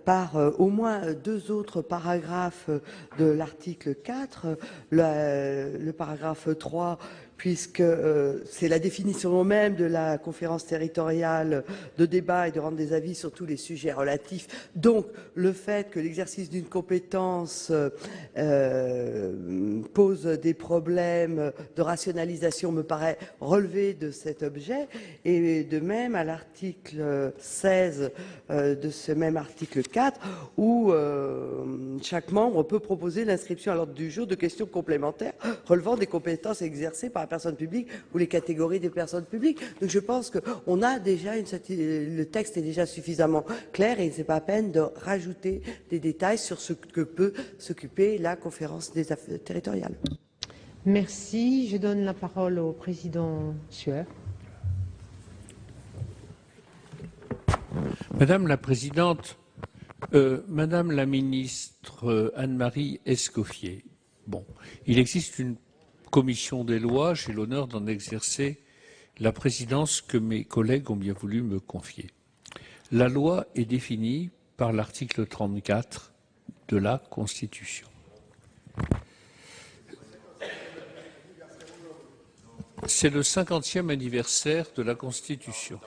par au moins deux autres paragraphes de l'article 4, le paragraphe 3 puisque c'est la définition même de la conférence territoriale de débat et de rendre des avis sur tous les sujets relatifs. Donc, le fait que l'exercice d'une compétence pose des problèmes de rationalisation me paraît relever de cet objet. Et de même, à l'article 16 de ce même article 4, où chaque membre peut proposer l'inscription à l'ordre du jour de questions complémentaires relevant des compétences exercées par la personne publique ou les catégories des personnes publiques. Donc je pense qu'on a déjà le texte est déjà suffisamment clair et ce n'est pas la peine de rajouter des détails sur ce que peut s'occuper la conférence des affaires territoriales. Merci. Je donne la parole au président Sueur. Madame la Présidente, Madame la Ministre Anne-Marie Escoffier, bon, il existe une commission des lois, j'ai l'honneur d'en exercer la présidence que mes collègues ont bien voulu me confier. La loi est définie par l'article 34 de la Constitution. C'est le 50e anniversaire de la Constitution.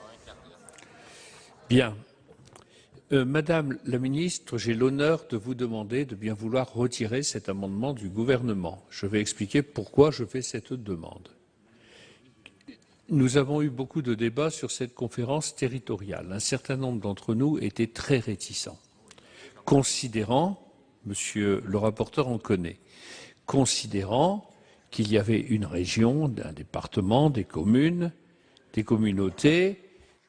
Bien. Madame la Ministre, j'ai l'honneur de vous demander de bien vouloir retirer cet amendement du gouvernement. Je vais expliquer pourquoi je fais cette demande. Nous avons eu beaucoup de débats sur cette conférence territoriale. Un certain nombre d'entre nous étaient très réticents, considérant, monsieur le rapporteur en connaît, considérant qu'il y avait une région, un département, des communes, des communautés,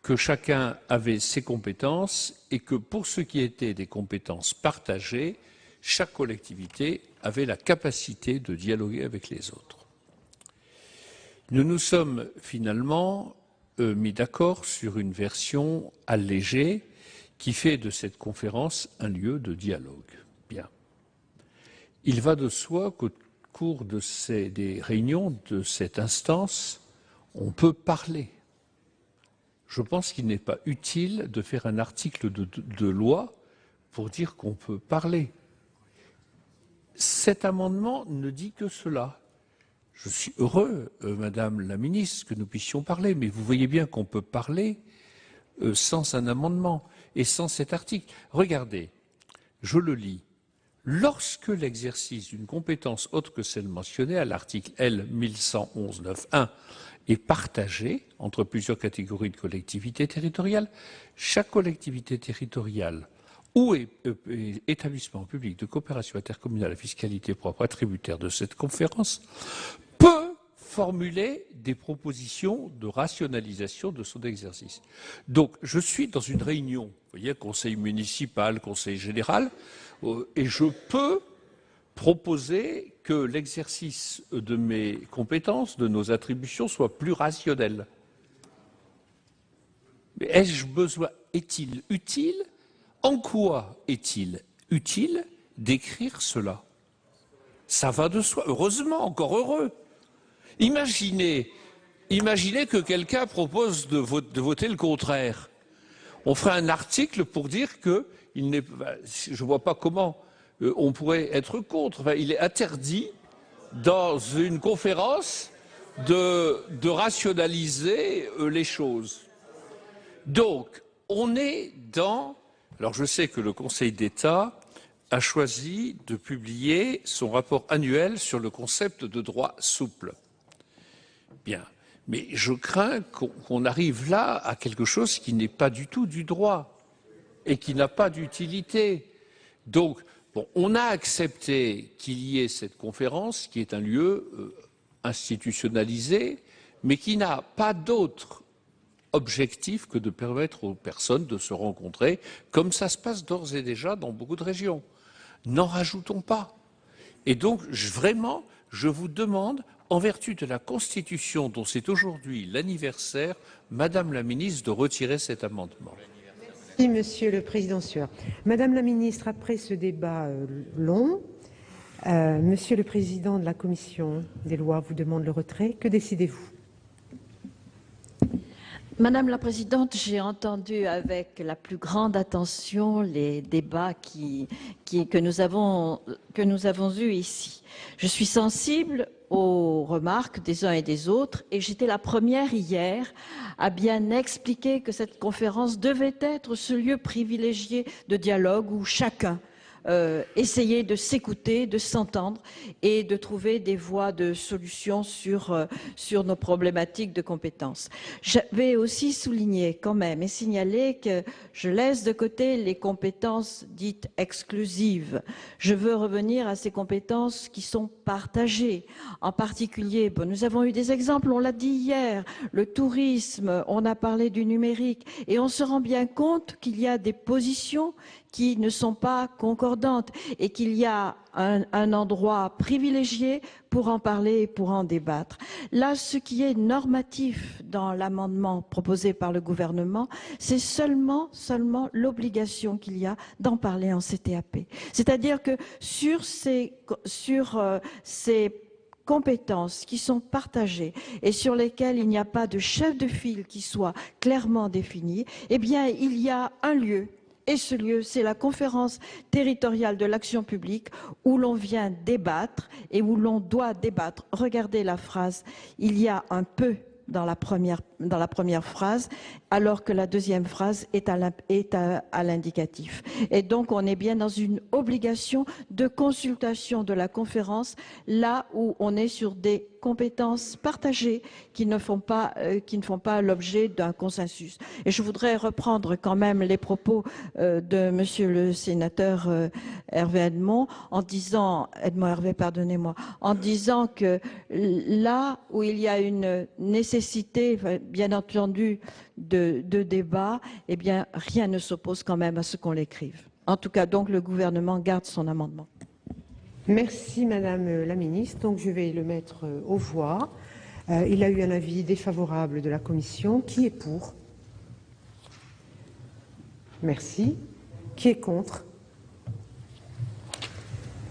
que chacun avait ses compétences et que pour ce qui était des compétences partagées, chaque collectivité avait la capacité de dialoguer avec les autres. Nous nous sommes finalement mis d'accord sur une version allégée qui fait de cette conférence un lieu de dialogue. Bien. Il va de soi qu'au cours des réunions de cette instance, on peut parler. Je pense qu'il n'est pas utile de faire un article de loi pour dire qu'on peut parler. Cet amendement ne dit que cela. Je suis heureux, Madame la Ministre, que nous puissions parler, mais vous voyez bien qu'on peut parler sans un amendement et sans cet article. Regardez, je le lis. Lorsque l'exercice d'une compétence autre que celle mentionnée à l'article L. 1111-9.1 est partagé entre plusieurs catégories de collectivités territoriales, chaque collectivité territoriale ou établissement public de coopération intercommunale à fiscalité propre attributaire de cette conférence peut formuler des propositions de rationalisation de son exercice. Donc, je suis dans une réunion, vous voyez, conseil municipal, conseil général, et je peux proposer que l'exercice de mes compétences, de nos attributions, soit plus rationnel. Mais ai-je besoin, est-il utile? En quoi est-il utile d'écrire cela? Ça va de soi. Heureusement, encore heureux. Imaginez que quelqu'un propose de voter le contraire. On ferait un article pour dire que je ne vois pas comment on pourrait être contre. Enfin, il est interdit dans une conférence de rationaliser les choses. Donc, on est dans... Alors, je sais que le Conseil d'État a choisi de publier son rapport annuel sur le concept de droit souple. Bien, mais je crains qu'on arrive là à quelque chose qui n'est pas du tout du droit et qui n'a pas d'utilité. Donc, bon, on a accepté qu'il y ait cette conférence, qui est un lieu institutionnalisé, mais qui n'a pas d'autre objectif que de permettre aux personnes de se rencontrer, comme ça se passe d'ores et déjà dans beaucoup de régions. N'en rajoutons pas. Et donc, vraiment, je vous demande, en vertu de la Constitution dont c'est aujourd'hui l'anniversaire, Madame la Ministre, de retirer cet amendement. Merci, Monsieur le Président Sueur. Madame la Ministre, après ce débat long, Monsieur le Président de la Commission des lois vous demande le retrait. Que décidez-vous? Madame la Présidente, j'ai entendu avec la plus grande attention les débats que nous avons eus ici. Je suis sensible aux remarques des uns et des autres et j'étais la première hier à bien expliquer que cette conférence devait être ce lieu privilégié de dialogue où chacun essayer de s'écouter, de s'entendre et de trouver des voies de solutions sur nos problématiques de compétences. Je vais aussi souligner quand même et signaler que je laisse de côté les compétences dites exclusives. Je veux revenir à ces compétences qui sont partagées. En particulier, nous avons eu des exemples, on l'a dit hier, le tourisme, on a parlé du numérique et on se rend bien compte qu'il y a des positions qui ne sont pas concordantes et qu'il y a un endroit privilégié pour en parler et pour en débattre. Là, ce qui est normatif dans l'amendement proposé par le gouvernement, c'est seulement l'obligation qu'il y a d'en parler en CTAP. C'est-à-dire que sur ces compétences qui sont partagées et sur lesquelles il n'y a pas de chef de file qui soit clairement défini, eh bien, il y a un lieu. Et ce lieu, c'est la conférence territoriale de l'action publique où l'on vient débattre et où l'on doit débattre. Regardez la phrase, il y a un peu dans la première phrase, alors que la deuxième phrase est à l'indicatif. Et donc, on est bien dans une obligation de consultation de la conférence, là où on est sur des compétences partagées qui ne font pas l'objet d'un consensus. Et je voudrais reprendre quand même les propos de Monsieur le sénateur Hervé Edmond, en disant que là où il y a une nécessité, bien entendu, de débat, eh bien, rien ne s'oppose quand même à ce qu'on l'écrive. En tout cas, donc, le gouvernement garde son amendement. Merci Madame la Ministre. Donc je vais le mettre aux voix. Il a eu un avis défavorable de la Commission. Qui est pour? Merci. Qui est contre?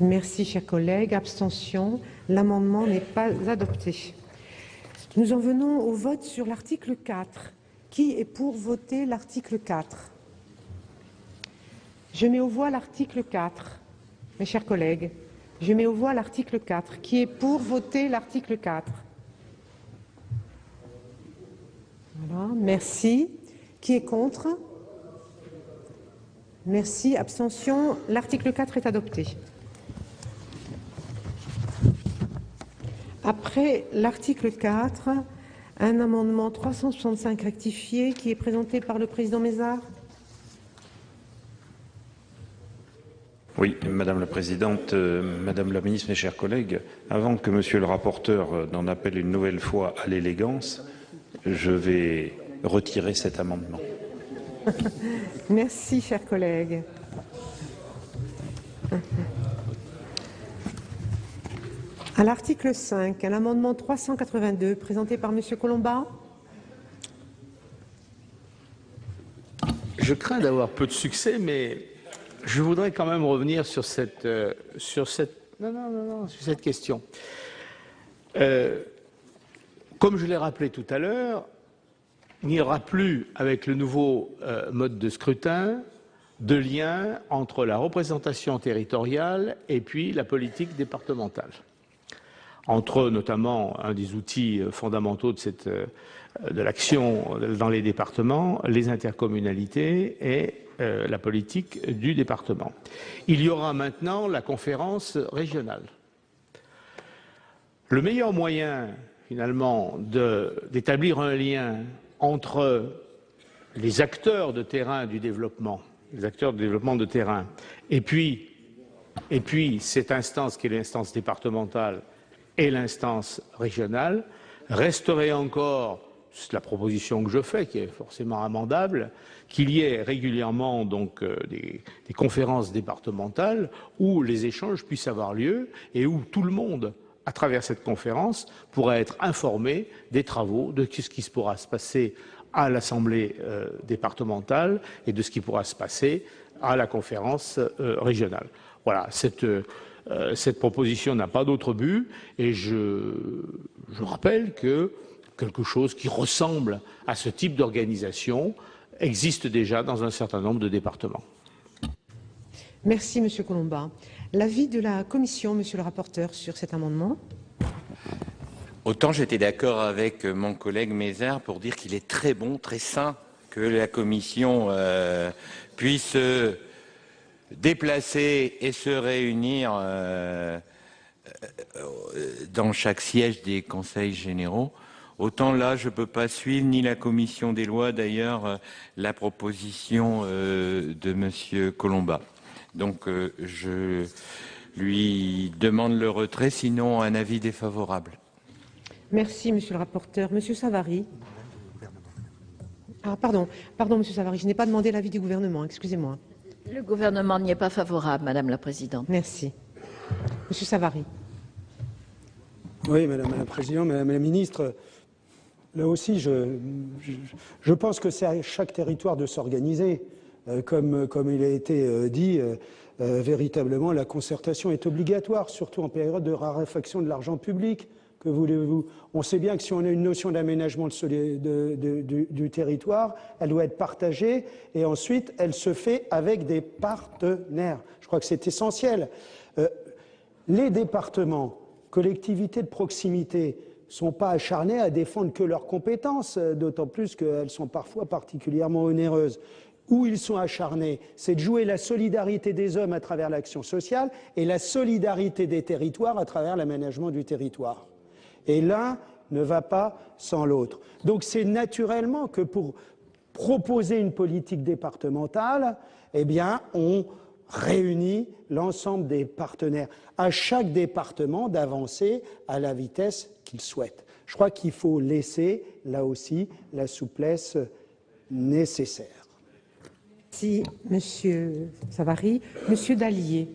Merci, chers collègues. Abstention. L'amendement n'est pas adopté. Nous en venons au vote sur l'article 4. Qui est pour voter l'article 4? Je mets aux voix l'article 4. Mes chers collègues, je mets aux voix l'article 4. Qui est pour voter l'article 4? Voilà, merci. Qui est contre? Merci. Abstention. L'article 4 est adopté. Après l'article 4, un amendement 365 rectifié qui est présenté par le président Mézard. Oui, Madame la Présidente, Madame la Ministre, mes chers collègues, avant que Monsieur le rapporteur n'en appelle une nouvelle fois à l'élégance, je vais retirer cet amendement. Merci, chers collègues. À l'article 5, un amendement 382 présenté par Monsieur Colomba. Je crains d'avoir peu de succès, mais je voudrais quand même revenir sur cette question. Comme je l'ai rappelé tout à l'heure, il n'y aura plus, avec le nouveau mode de scrutin, de lien entre la représentation territoriale et puis la politique départementale. Entre notamment un des outils fondamentaux de l'action dans les départements, les intercommunalités et la politique du département. Il y aura maintenant la conférence régionale. Le meilleur moyen, finalement, d'établir un lien entre les acteurs de terrain du développement, les acteurs de développement de terrain, et puis cette instance qui est l'instance départementale et l'instance régionale, resterait encore, c'est la proposition que je fais, qui est forcément amendable, qu'il y ait régulièrement donc des conférences départementales où les échanges puissent avoir lieu et où tout le monde, à travers cette conférence, pourra être informé des travaux, de ce qui pourra se passer à l'Assemblée départementale et de ce qui pourra se passer à la conférence régionale. Voilà, cette proposition n'a pas d'autre but et je rappelle que quelque chose qui ressemble à ce type d'organisation existe déjà dans un certain nombre de départements. Merci, Monsieur Colomba. L'avis de la Commission, Monsieur le rapporteur, sur cet amendement? Autant j'étais d'accord avec mon collègue Mézard pour dire qu'il est très bon, très sain que la Commission puisse se déplacer et se réunir dans chaque siège des conseils généraux. Autant là, je ne peux pas suivre, ni la Commission des lois d'ailleurs, la proposition de Monsieur Colomba. Donc je lui demande le retrait, sinon un avis défavorable. Merci, Monsieur le rapporteur. Monsieur Savary. Ah, pardon, Monsieur Savary, je n'ai pas demandé l'avis du gouvernement, excusez-moi. Le gouvernement n'y est pas favorable, Madame la Présidente. Merci. Monsieur Savary. Oui, Madame la Présidente, Madame la Ministre, là aussi, je pense que c'est à chaque territoire de s'organiser. Comme il a été dit, véritablement, la concertation est obligatoire, surtout en période de raréfaction de l'argent public. Que voulez-vous? On sait bien que si on a une notion d'aménagement du territoire, elle doit être partagée et ensuite elle se fait avec des partenaires. Je crois que c'est essentiel. Les départements, collectivités de proximité, ne sont pas acharnés à défendre que leurs compétences, d'autant plus qu'elles sont parfois particulièrement onéreuses. Où ils sont acharnés, c'est de jouer la solidarité des hommes à travers l'action sociale et la solidarité des territoires à travers l'aménagement du territoire. Et l'un ne va pas sans l'autre. Donc c'est naturellement que pour proposer une politique départementale, eh bien, on réunit l'ensemble des partenaires, à chaque département d'avancer à la vitesse qu'il souhaite. Je crois qu'il faut laisser, là aussi, la souplesse nécessaire. Merci, Monsieur Savary. Monsieur Dallier.